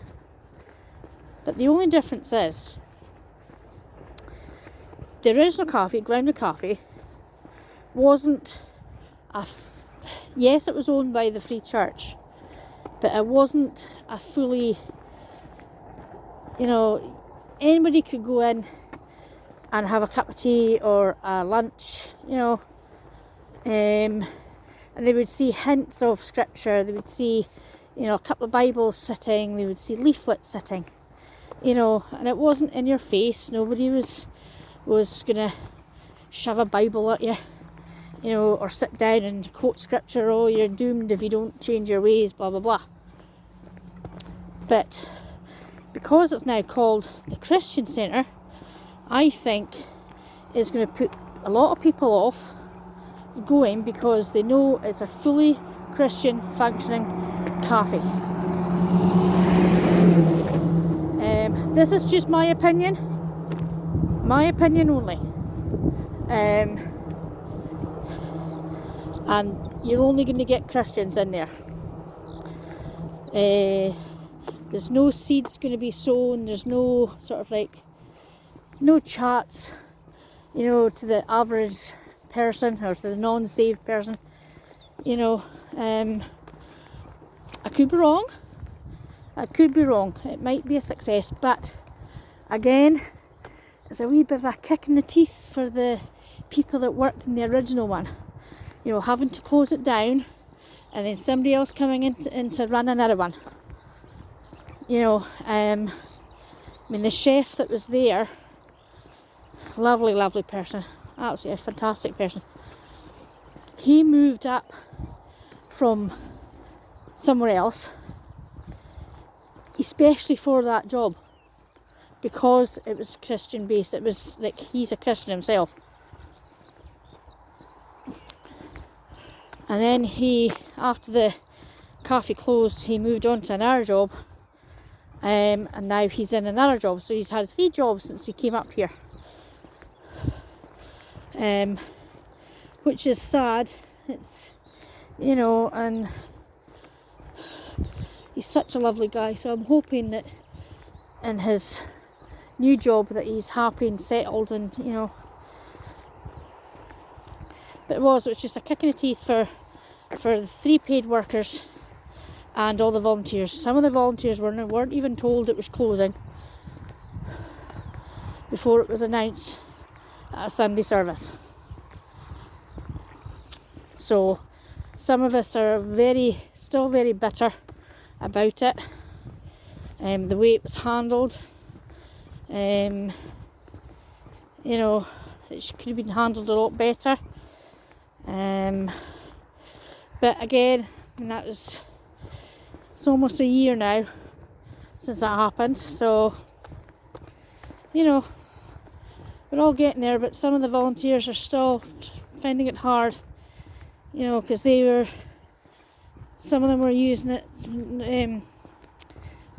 But the only difference is the original coffee, Grounded Coffee, wasn't yes, it was owned by the Free Church, but it wasn't a fully, anybody could go in and have a cup of tea or a lunch, and they would see hints of scripture. They would see, a couple of Bibles sitting. They would see leaflets sitting, and it wasn't in your face. Nobody was gonna shove a Bible at you, or sit down and quote scripture. Oh, you're doomed if you don't change your ways, blah blah blah. But because it's now called the Christian Centre, I think it's going to put a lot of people off going, because they know it's a fully Christian functioning cafe. This is just my opinion only, and you're only going to get Christians in there. There's no seeds going to be sown. There's no sort of no chats, to the average person or to the non-saved person. I could be wrong. It might be a success, but again, it's a wee bit of a kick in the teeth for the people that worked in the original one. Having to close it down, and then somebody else coming in to run another one. The chef that was there, lovely person, absolutely a fantastic person. He moved up from somewhere else, especially for that job, because it was Christian based. It was like he's a Christian himself. And then after the cafe closed, he moved on to another job, and now he's in another job. So he's had 3 jobs since he came up here, which is sad. you know, and he's such a lovely guy, so I'm hoping that in his new job that he's happy and settled, and you know. But it was just a kick in the teeth for the 3 paid workers and all the volunteers. Some of the volunteers weren't even told it was closing before it was announced at a Sunday service. So some of us are still very bitter about it, the way it was handled. You know, it could have been handled a lot better. But again, it's almost a year now since that happened, so you know, we're all getting there, but some of the volunteers are still finding it hard, you know, because some of them were using it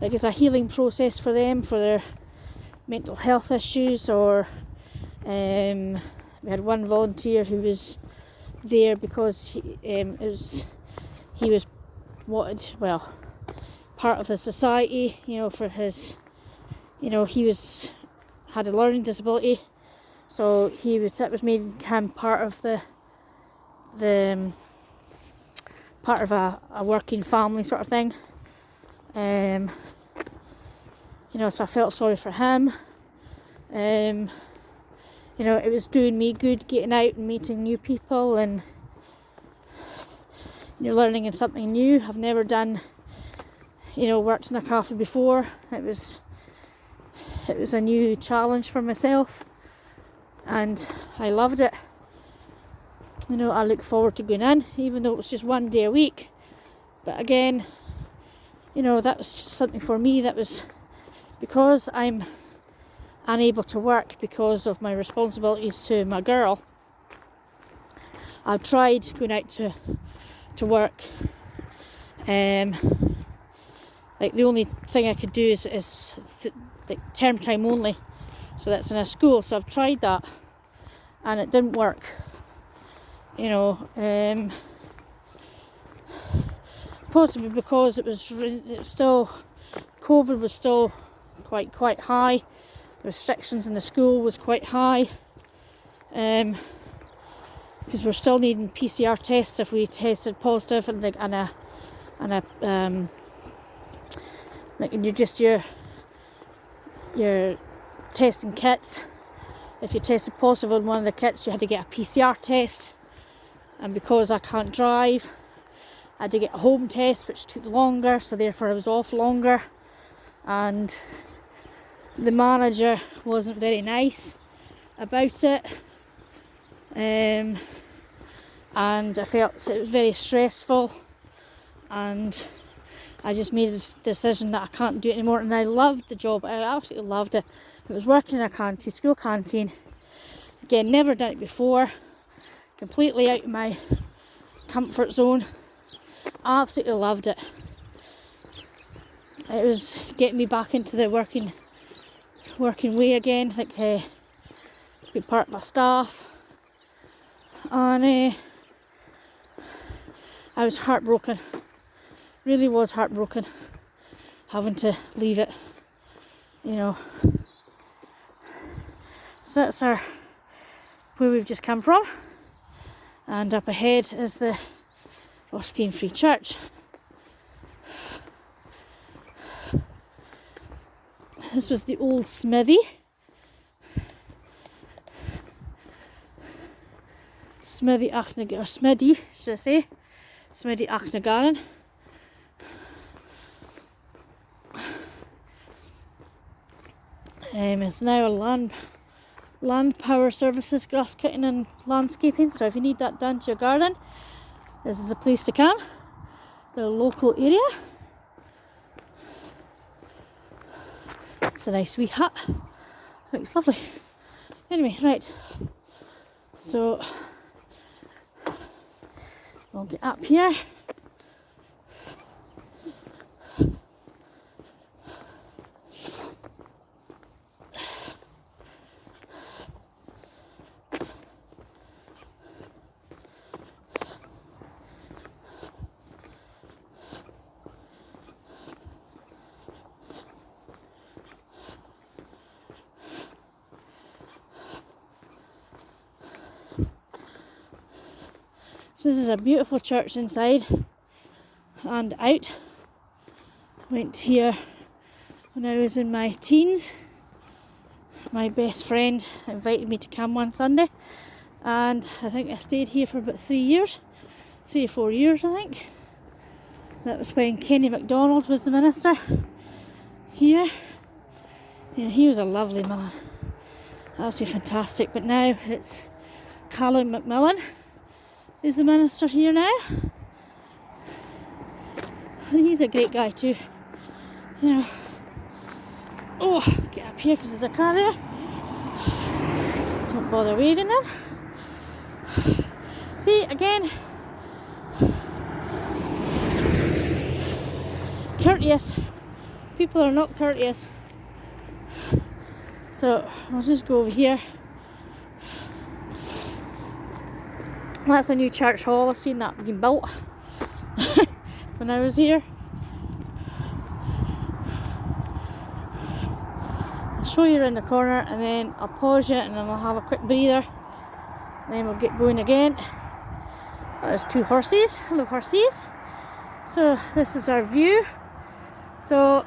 like it's a healing process for them, for their mental health issues, or we had one volunteer who was there because he was part of the society, you know, for his, you know, had a learning disability, so that was made him part of a working family sort of thing. You know, so I felt sorry for him. You know, it was doing me good getting out and meeting new people, and you're learning in something new. I've never done, you know, worked in a cafe before. It was a new challenge for myself, and I loved it. You know, I look forward to going in, even though it was just 1 day a week. But again, you know, that was just something for me. That was because I'm unable to work because of my responsibilities to my girl. I've tried going out to work. Like the only thing I could do is like term time only, so that's in a school. So I've tried that, and it didn't work. You know, possibly because it was still, COVID was still quite high. The restrictions in the school was quite high, because we're still needing PCR tests if we tested positive, and your testing kits. If you tested positive on one of the kits, you had to get a PCR test, and because I can't drive, I had to get a home test, which took longer, so therefore I was off longer, and the manager wasn't very nice about it, and I felt it was very stressful, and I just made a decision that I can't do it anymore. And I loved the job. I absolutely loved it. It was working in a canteen, school canteen. Again, never done it before. Completely out of my comfort zone. Absolutely loved it. It was getting me back into the working way again, like be part of a staff. And I was heartbroken. Really was heartbroken having to leave it, you know. So that's where we've just come from, and up ahead is the Roskeen Free Church. This was the old smithy. Smithy Achnagarron. It's now a land power services, grass cutting and landscaping. So if you need that done to your garden, this is a place to come. The local area. It's a nice wee hut. Looks lovely. Anyway, right. So we'll get up here. So this is a beautiful church inside and out. Went here when I was in my teens. My best friend invited me to come one Sunday, and I think I stayed here for about 3 or 4 years I think. That was when Kenny MacDonald was the minister here. Yeah, he was a lovely man, absolutely fantastic. But now it's Callum McMillan is the minister here now, and he's a great guy too. You know, oh, get up here because there's a car there. Don't bother waving then. See, again, courteous. People are not courteous. So I'll just go over here. That's a new church hall. I've seen that being built when I was here. I'll show you around the corner and then I'll pause it and then I'll have a quick breather. And then we'll get going again. There's two horses. Hello horses. So this is our view. So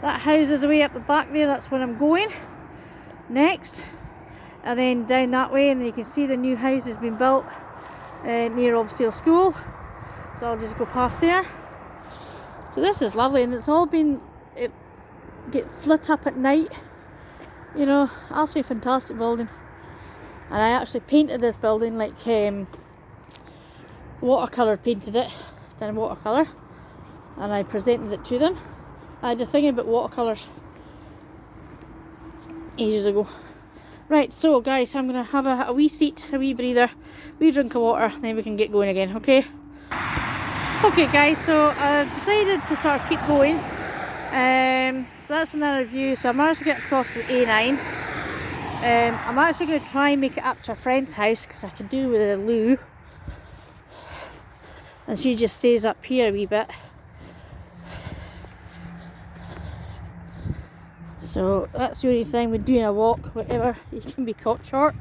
that house is away up the back there. That's where I'm going next. And then down that way, and then you can see the new house has been built near Mossfield School. So I'll just go past there. So this is lovely, and it's all been, it gets lit up at night. You know, absolutely fantastic building. And I actually painted this building like watercolour painted it, done watercolour, and I presented it to them. I had a thing about watercolours ages ago. Right, so guys, I'm going to have a wee seat, a wee breather, wee drink of water, and then we can get going again, okay? Okay guys, so I've decided to sort of keep going. So that's another view. So I managed to get across the A9. I'm actually going to try and make it up to a friend's house because I can do with a loo. And she just stays up here a wee bit. So that's the only thing with doing a walk, whatever, you can be caught short.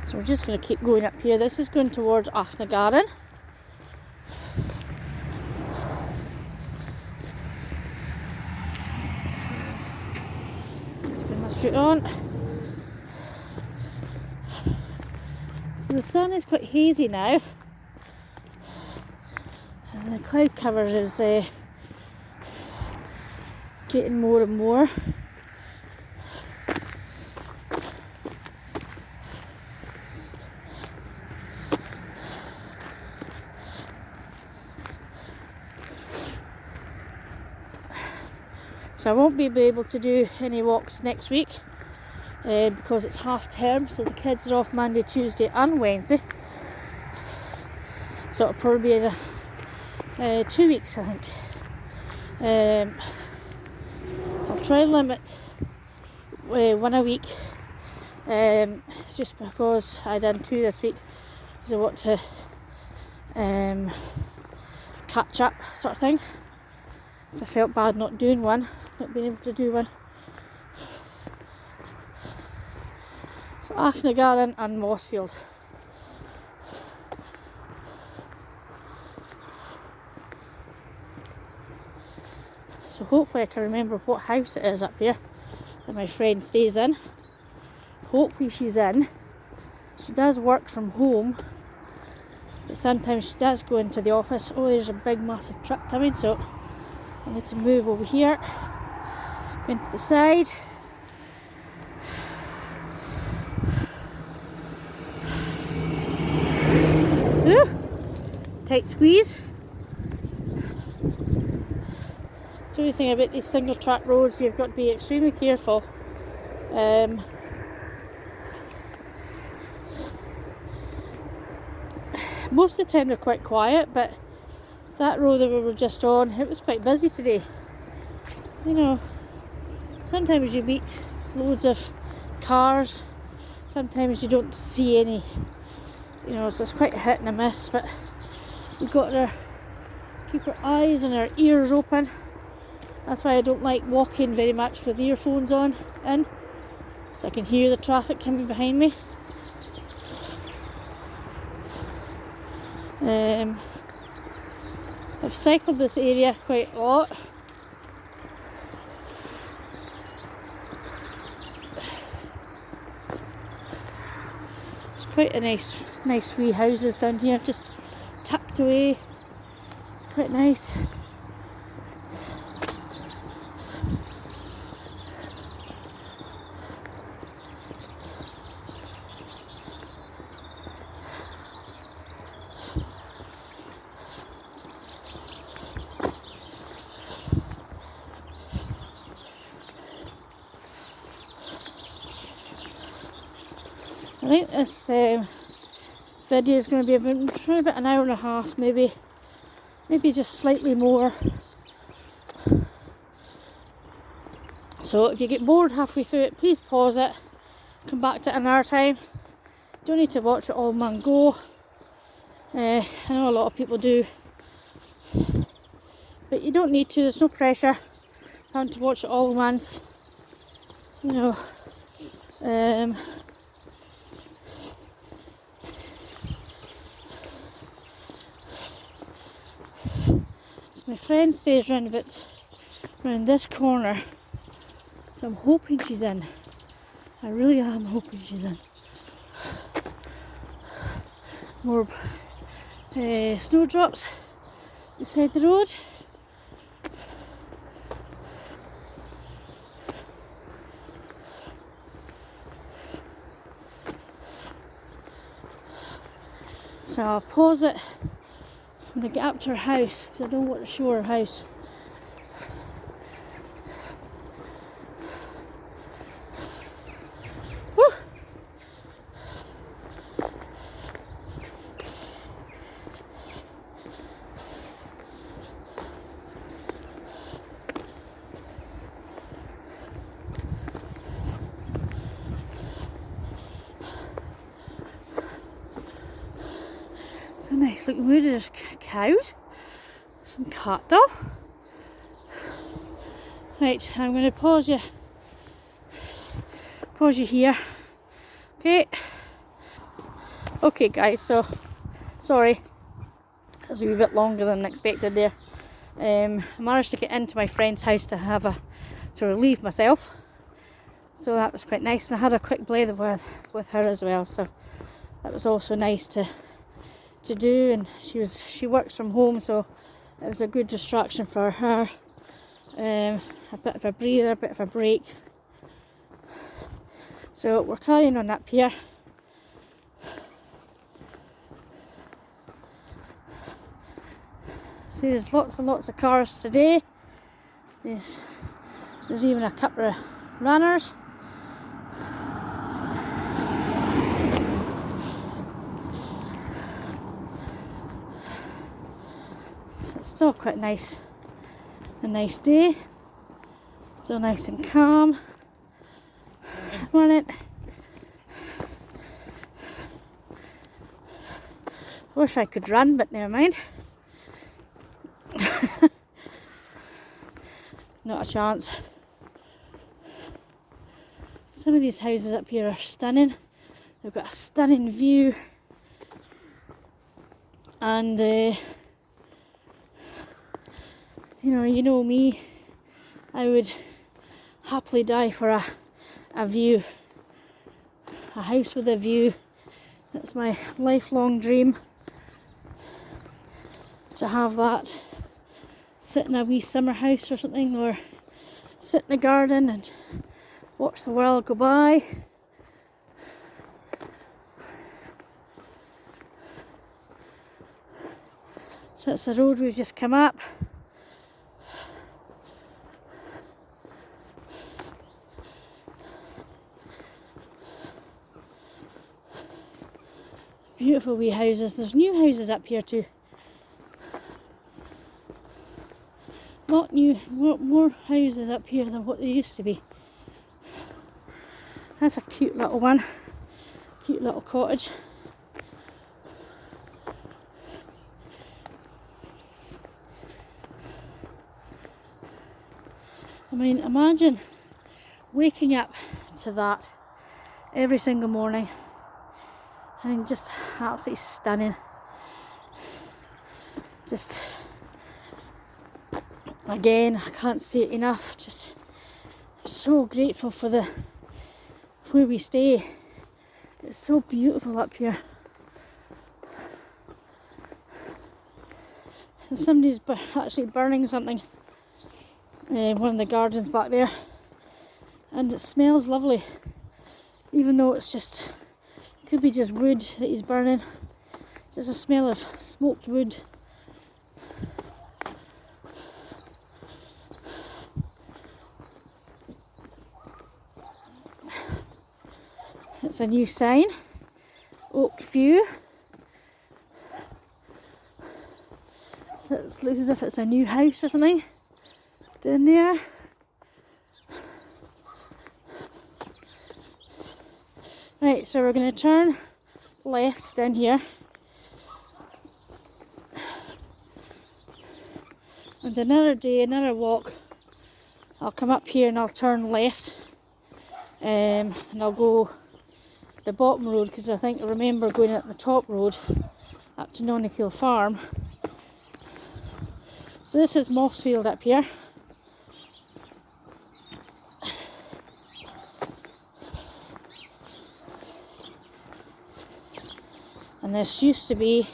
So we're just going to keep going up here. This is going towards Achnagarron. Just going straight on. So the sun is quite hazy now. And the cloud cover is getting more and more. So I won't be able to do any walks next week because it's half term, so the kids are off Monday, Tuesday and Wednesday. So it'll probably be in 2 weeks, I think. I'll try and limit one a week, just because I done 2 this week, because I want to catch up, sort of thing. So I felt bad not doing one, not being able to do one. So Achnagarron and Mossfield. So hopefully I can remember what house it is up here that my friend stays in. Hopefully she's in. She does work from home, but sometimes she does go into the office. Oh, there's a big massive truck coming, so I need to move over here. Go into the side. Ooh, tight squeeze. The only thing about these single track roads, you've got to be extremely careful. Most of the time they're quite quiet, but that road that we were just on, it was quite busy today. You know, sometimes you meet loads of cars, sometimes you don't see any. You know, so it's quite a hit and a miss, but we've got to keep our eyes and our ears open. That's why I don't like walking very much with earphones on in. so I can hear the traffic coming behind me. I've cycled this area quite a lot. It's quite a nice wee houses down here, just tucked away. It's quite nice. I think this video is going to be about an hour and a half, maybe just slightly more. So if you get bored halfway through it, please pause it, come back to it another time. Don't need to watch it all in one go. I know a lot of people do, but you don't need to. There's no pressure having to watch it all at once. You know. My friend stays around this corner, so I'm hoping she's in. I really am hoping she's in. More snowdrops beside the road. So I'll pause it. I'm going to get up to her house because I don't want to show her house. Woo! It's a nice looking wood. There's cows, some cattle. Right, I'm going to pause you here. Okay guys, so sorry, it was a wee bit longer than expected there. I managed to get into my friend's house to relieve myself, so that was quite nice, and I had a quick blather with her as well, so that was also nice to do. And she works from home, so it was a good distraction for her. A bit of a breather, a bit of a break. So we're carrying on up here. See, there's lots and lots of cars today. There's even a couple of runners. So it's still quite nice. A nice day. Still nice and calm. Morning. Wish I could run, but never mind. Not a chance. Some of these houses up here are stunning. They've got a stunning view. And you know me, I would happily die for a view, a house with a view. That's my lifelong dream, to have that. Sit in a wee summer house or something, or sit in a garden and watch the world go by. So that's the road we've just come up. Beautiful wee houses. There's new houses up here too. Not new, more houses up here than what there used to be. That's a cute little one. Cute little cottage. I mean, imagine waking up to that. every single morning. I mean, just absolutely stunning. Just, again, I can't say it enough, just so grateful for where we stay. It's so beautiful up here. And somebody's actually burning something in one of the gardens back there, and it smells lovely, even though it's just, could be just wood that he's burning. Just a smell of smoked wood. It's a new sign, Oak View. So it looks as if it's a new house or something down there. Right, so we're going to turn left down here. And another day, another walk, I'll come up here and I'll turn left. And I'll go the bottom road, because I think I remember going at the top road up to Nonnykill Farm. So this is Mossfield up here. And this used to be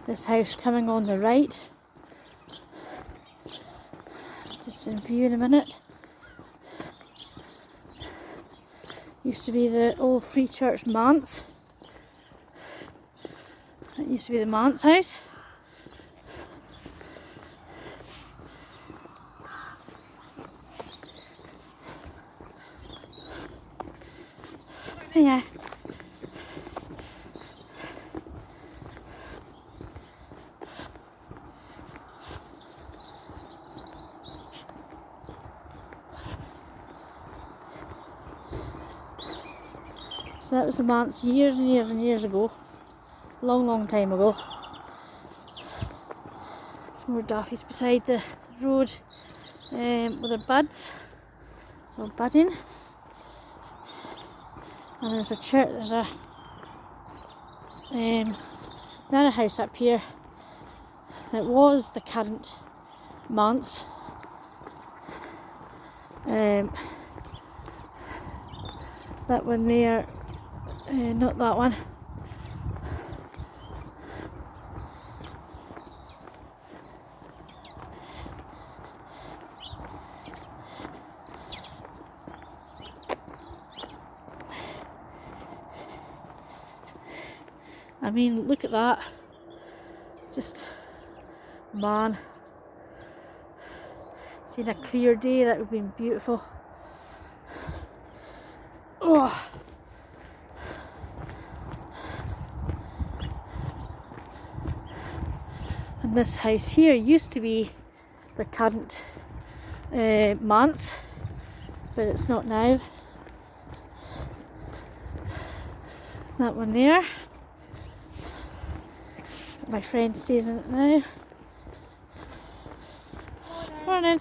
this house coming on the right. Just in view in a minute. Used to be the old Free Church manse. That used to be the manse house. Yeah. So that was the manse years and years and years ago. Long time ago. Some more daffies beside the road with their buds. It's all budding. And there's a church, there's a another house up here that was the current manse. That one there, not that one. I mean, look at that. Just, man. Seen a clear day, that would have been beautiful. Oh. And this house here used to be the current manse, but it's not now. That one there. My friend stays in it now. Morning.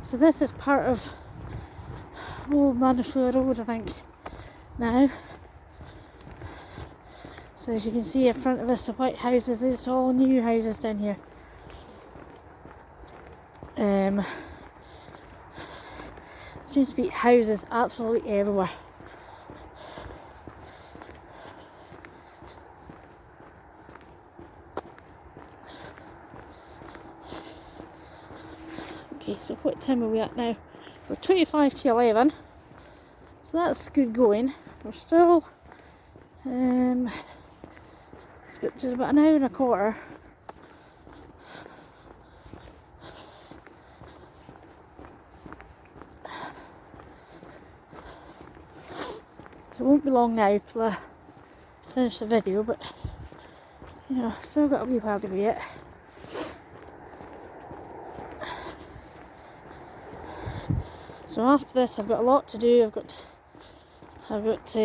So this is part of old Milnifua Road, I think, now. So as you can see in front of us, the white houses, it's all new houses down here. Seems to be houses absolutely everywhere. Okay, so what time are we at now? We're 25 to 11, so that's good going. We're still it's about an hour and a quarter. So it won't be long now till I finish the video, but you know, still got a wee while to go yet. So after this, I've got a lot to do. I've got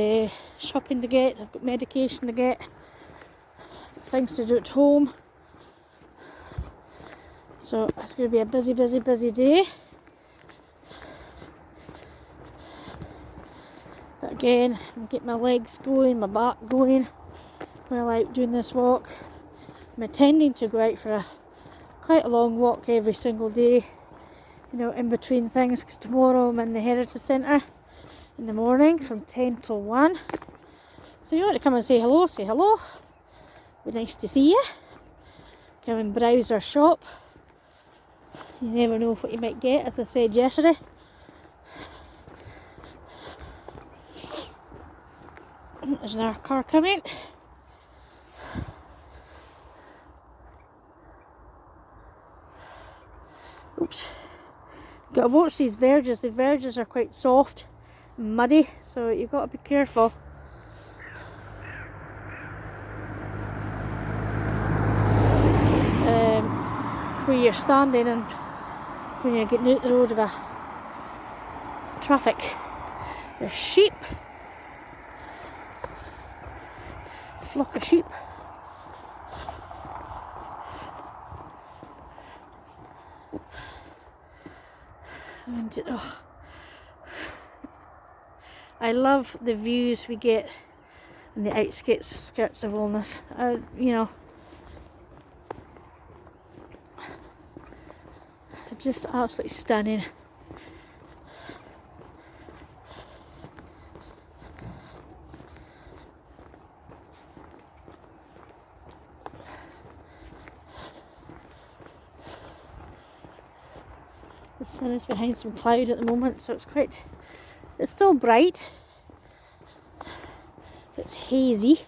shopping to get. I've got medication to get. Things to do at home. So it's going to be a busy, busy, busy day. But again, I'm getting my legs going, my back going while out doing this walk. I'm intending to go out for quite a long walk every single day, you know, in between things, because tomorrow I'm in the Heritage Centre in the morning from 10 till 1. So if you want to come and say hello, say hello. Be nice to see you. Come and browse our shop. You never know what you might get, as I said yesterday. There's another car coming. Oops. Got to watch these verges. The verges are quite soft and muddy, so you've got to be careful. Where you're standing and when you're getting out the road of a traffic. There's sheep. Flock of sheep. And oh, I love the views we get in the skirts of Wilness. You know, just absolutely stunning. The sun is behind some cloud at the moment, so it's still bright. It's hazy.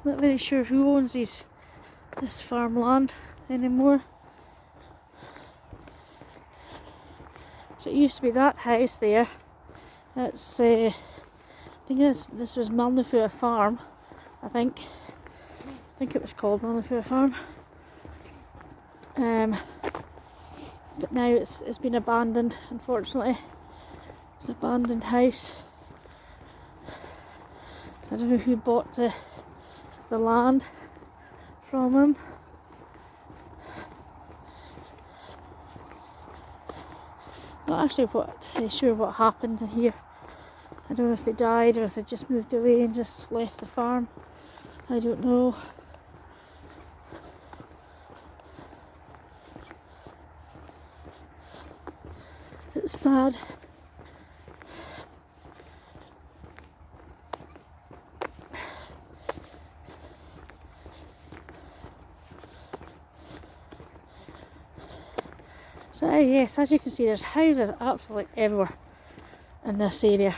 Not very sure who owns this farmland anymore. So it used to be that house there. That's I think this was Milnifua Farm. I think it was called Milnifua Farm. But now it's been abandoned. Unfortunately, it's an abandoned house. So I don't know who bought the land from him. Not actually sure what happened here. I don't know if they died or if they just moved away and just left the farm. I don't know. It was sad. So yes, as you can see, there's houses absolutely everywhere in this area.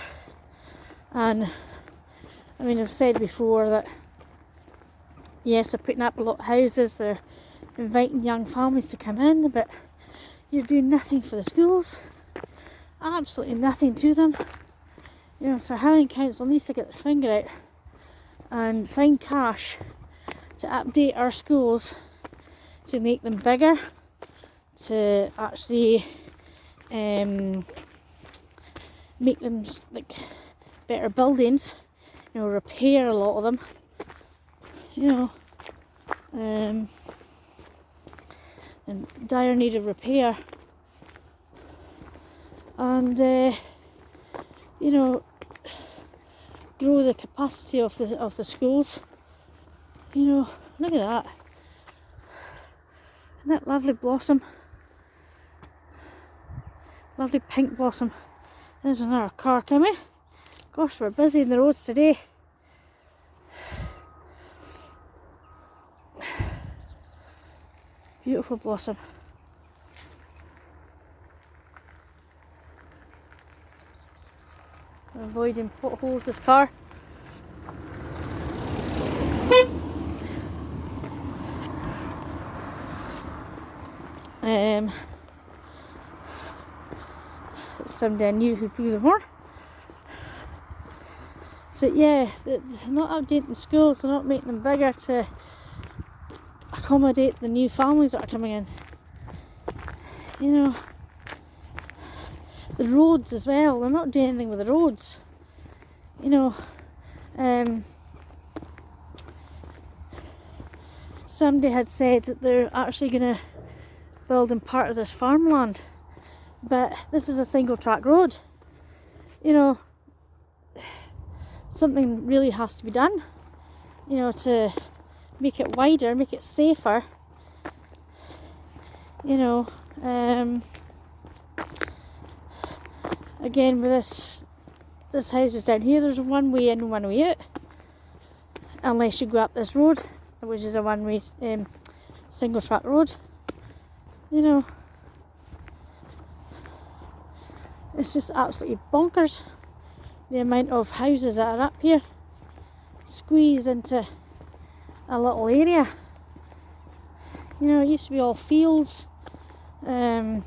And I mean, I've said before that yes, they're putting up a lot of houses, they're inviting young families to come in, but you're doing nothing for the schools. Absolutely nothing to them. You know, so Highland Council needs to get their finger out and find cash to update our schools to make them bigger, to actually make them like better buildings, you know, repair a lot of them, you know, in dire need of repair, and you know, grow the capacity of the schools. You know, look at that. Isn't that lovely blossom? Lovely pink blossom. There's another car coming. Gosh, we're busy in the roads today. Beautiful blossom. Avoiding potholes, this car. Somebody I knew who blew the horn. So yeah, they're not updating schools, they're not making them bigger to accommodate the new families that are coming in. You know, the roads as well, they're not doing anything with the roads. You know, somebody had said that they're actually going to build in part of this farmland, but this is a single track road. You know, something really has to be done, you know, to make it wider, make it safer. You know, again with this house is down here, there's one way in and one way out, unless you go up this road, which is a one-way single track road. You know, it's just absolutely bonkers the amount of houses that are up here squeezed into a little area. You know, it used to be all fields. I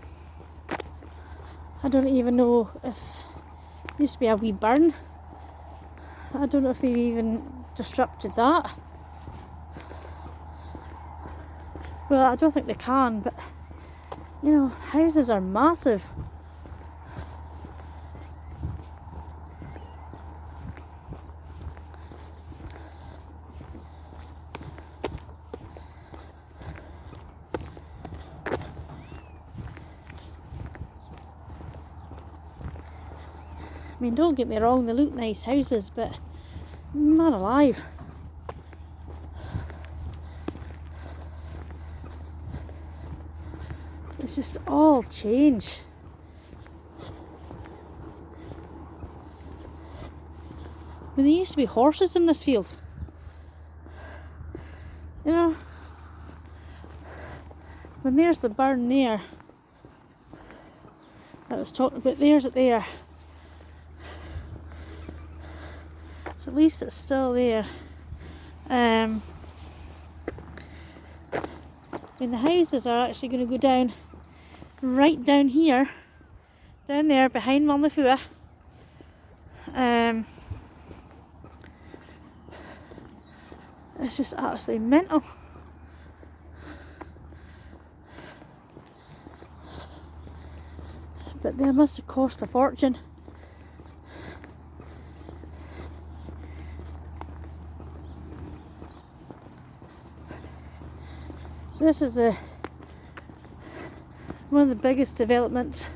don't even know if it used to be a wee burn. I don't know if they've even disrupted that. Well, I don't think they can, but you know, houses are massive. I mean, don't get me wrong, they look nice houses, but man alive. It's just all change. I mean, there used to be horses in this field. You know, when there's the burn there that I was talking about, there's it there. So at least it's still there. I mean, the houses are actually going to go down right down here, down there behind Milnifua. It's just absolutely mental. But they must have cost a fortune. So this is one of the biggest developments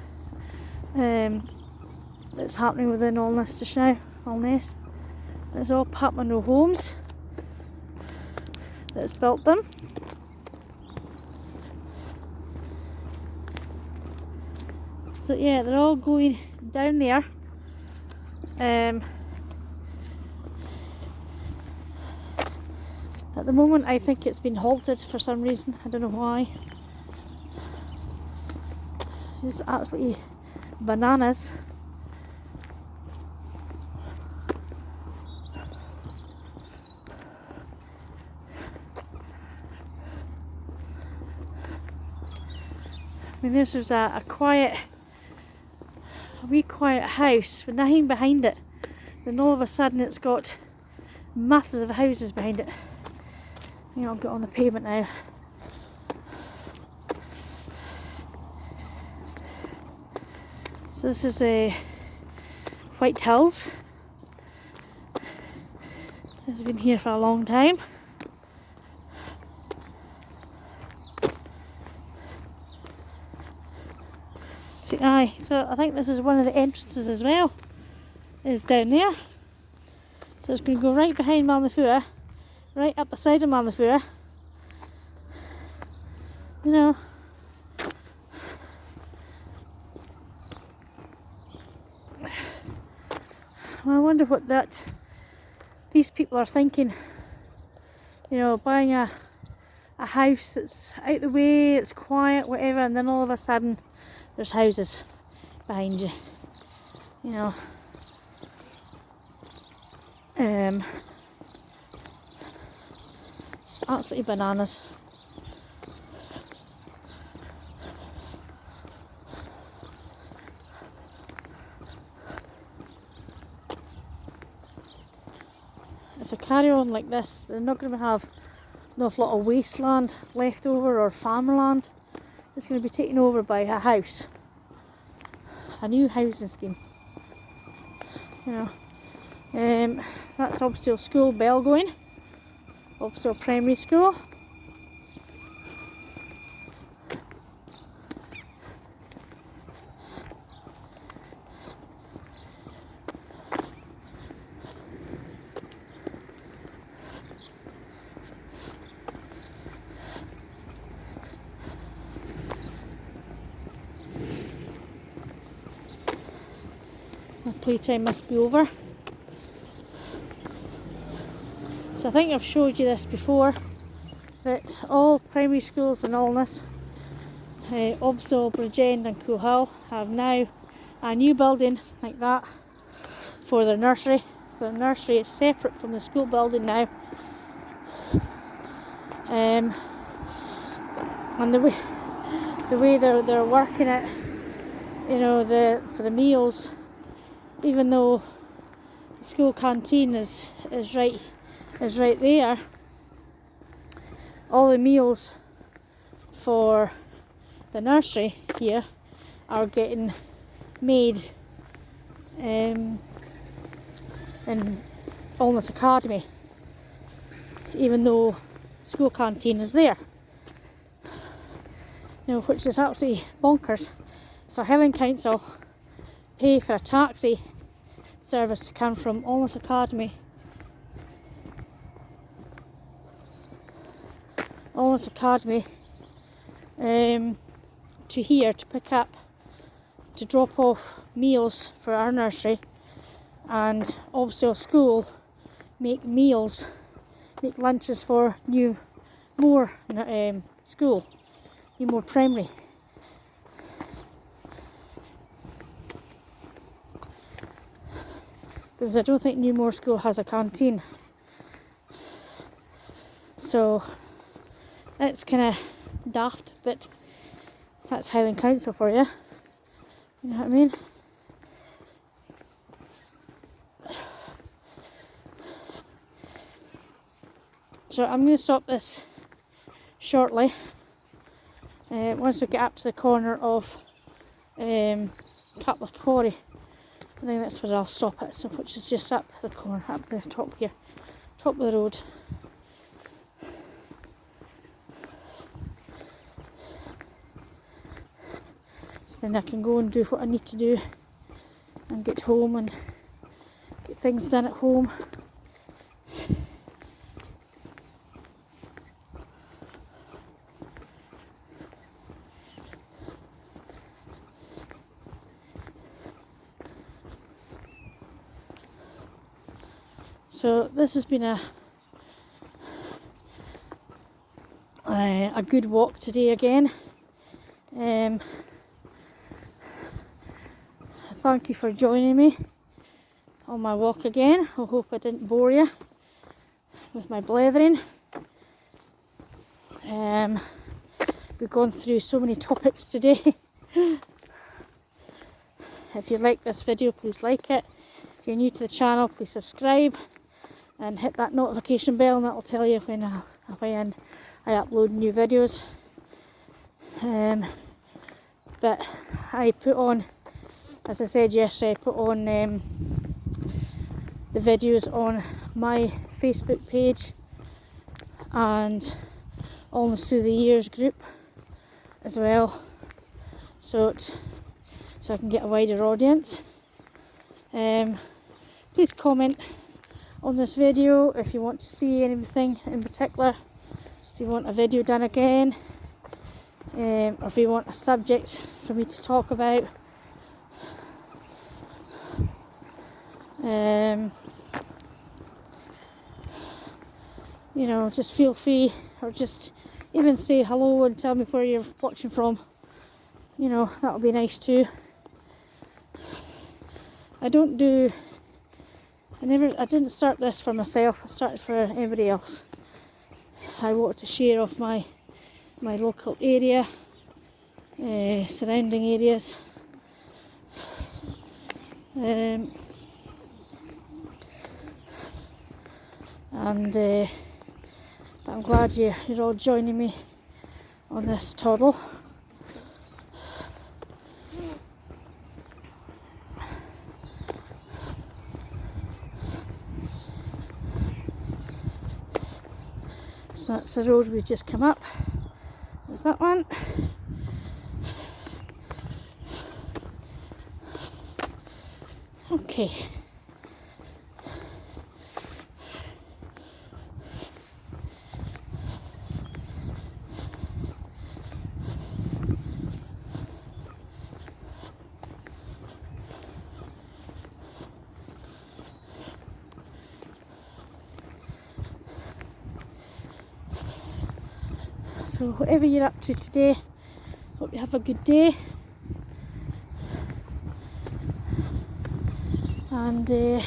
that's happening within Allness just now. Allness. It's all Patmano Homes that's built them. So yeah, they're all going down there. At the moment I think it's been halted for some reason, I don't know why. It's absolutely bananas. I mean, this is a wee quiet house with nothing behind it. Then all of a sudden it's got masses of houses behind it. You know, I'll get on the pavement now. So this is a White Hills. It's been here for a long time. See, so I think this is one of the entrances as well. Is down there. So it's going to go right behind Milnifua, right up the side of Milnifua. You know. Well, I wonder what these people are thinking. You know, buying a house that's out the way, it's quiet, whatever, and then all of a sudden there's houses behind you. You know. It's absolutely bananas. they carry on like this, they're not going to have an awful lot of wasteland left over or farmland. It's going to be taken over by a house, a new housing scheme. You know, that's Mossfield School bell going. Mossfield Primary School. My playtime must be over. So I think I've showed you this before, that all primary schools in Alness, Obsol, Bridgend and Coolhill have now a new building like that for their nursery. So the nursery is separate from the school building now. And the way they're working it, you know, for the meals, even though the school canteen is right there, all the meals for the nursery here are getting made in Alness Academy, even though the school canteen is there. You know, which is absolutely bonkers. So Highland Council pay for a taxi service to come from Alness Academy to here to pick up, to drop off meals for our nursery, and also school make lunches for more school, more primary. Because I don't think Newmore School has a canteen. So it's kind of daft, but that's Highland Council for you. You know what I mean? So I'm going to stop this shortly. Once we get up to the corner of Catlock Quarry, I think that's where I'll stop it. So, which is just up the corner, up the top here, top of the road. So then I can go and do what I need to do and get home and get things done at home. So this has been a good walk today again. Thank you for joining me on my walk again. I hope I didn't bore you with my blethering. We've gone through so many topics today. If you like this video, please like it. If you're new to the channel, please subscribe and hit that notification bell, and that will tell you when I upload new videos. But I put on, as I said yesterday, I put on the videos on my Facebook page and Almost Through the Years group as well, so I can get a wider audience. Please comment on this video if you want to see anything in particular, if you want a video done again, or if you want a subject for me to talk about. You know, just feel free, or just even say hello and tell me where you're watching from. You know, that'll be nice too. I didn't start this for myself, I started for everybody else. I wanted to share off my local area, surrounding areas. and but I'm glad you're all joining me on this toddle. So that's the road we just come up. There's that one. Okay. So whatever you're up to today, hope you have a good day, and I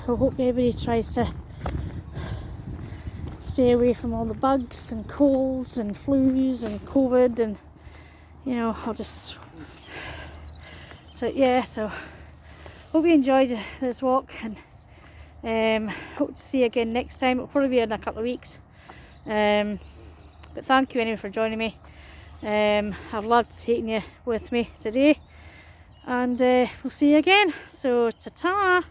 hope everybody tries to stay away from all the bugs and colds and flus and COVID, and you know, I'll just, so yeah, so hope you enjoyed this walk, and hope to see you again next time. It'll probably be in a couple of weeks. But thank you anyway for joining me. I've loved taking you with me today, and we'll see you again. So ta-ta!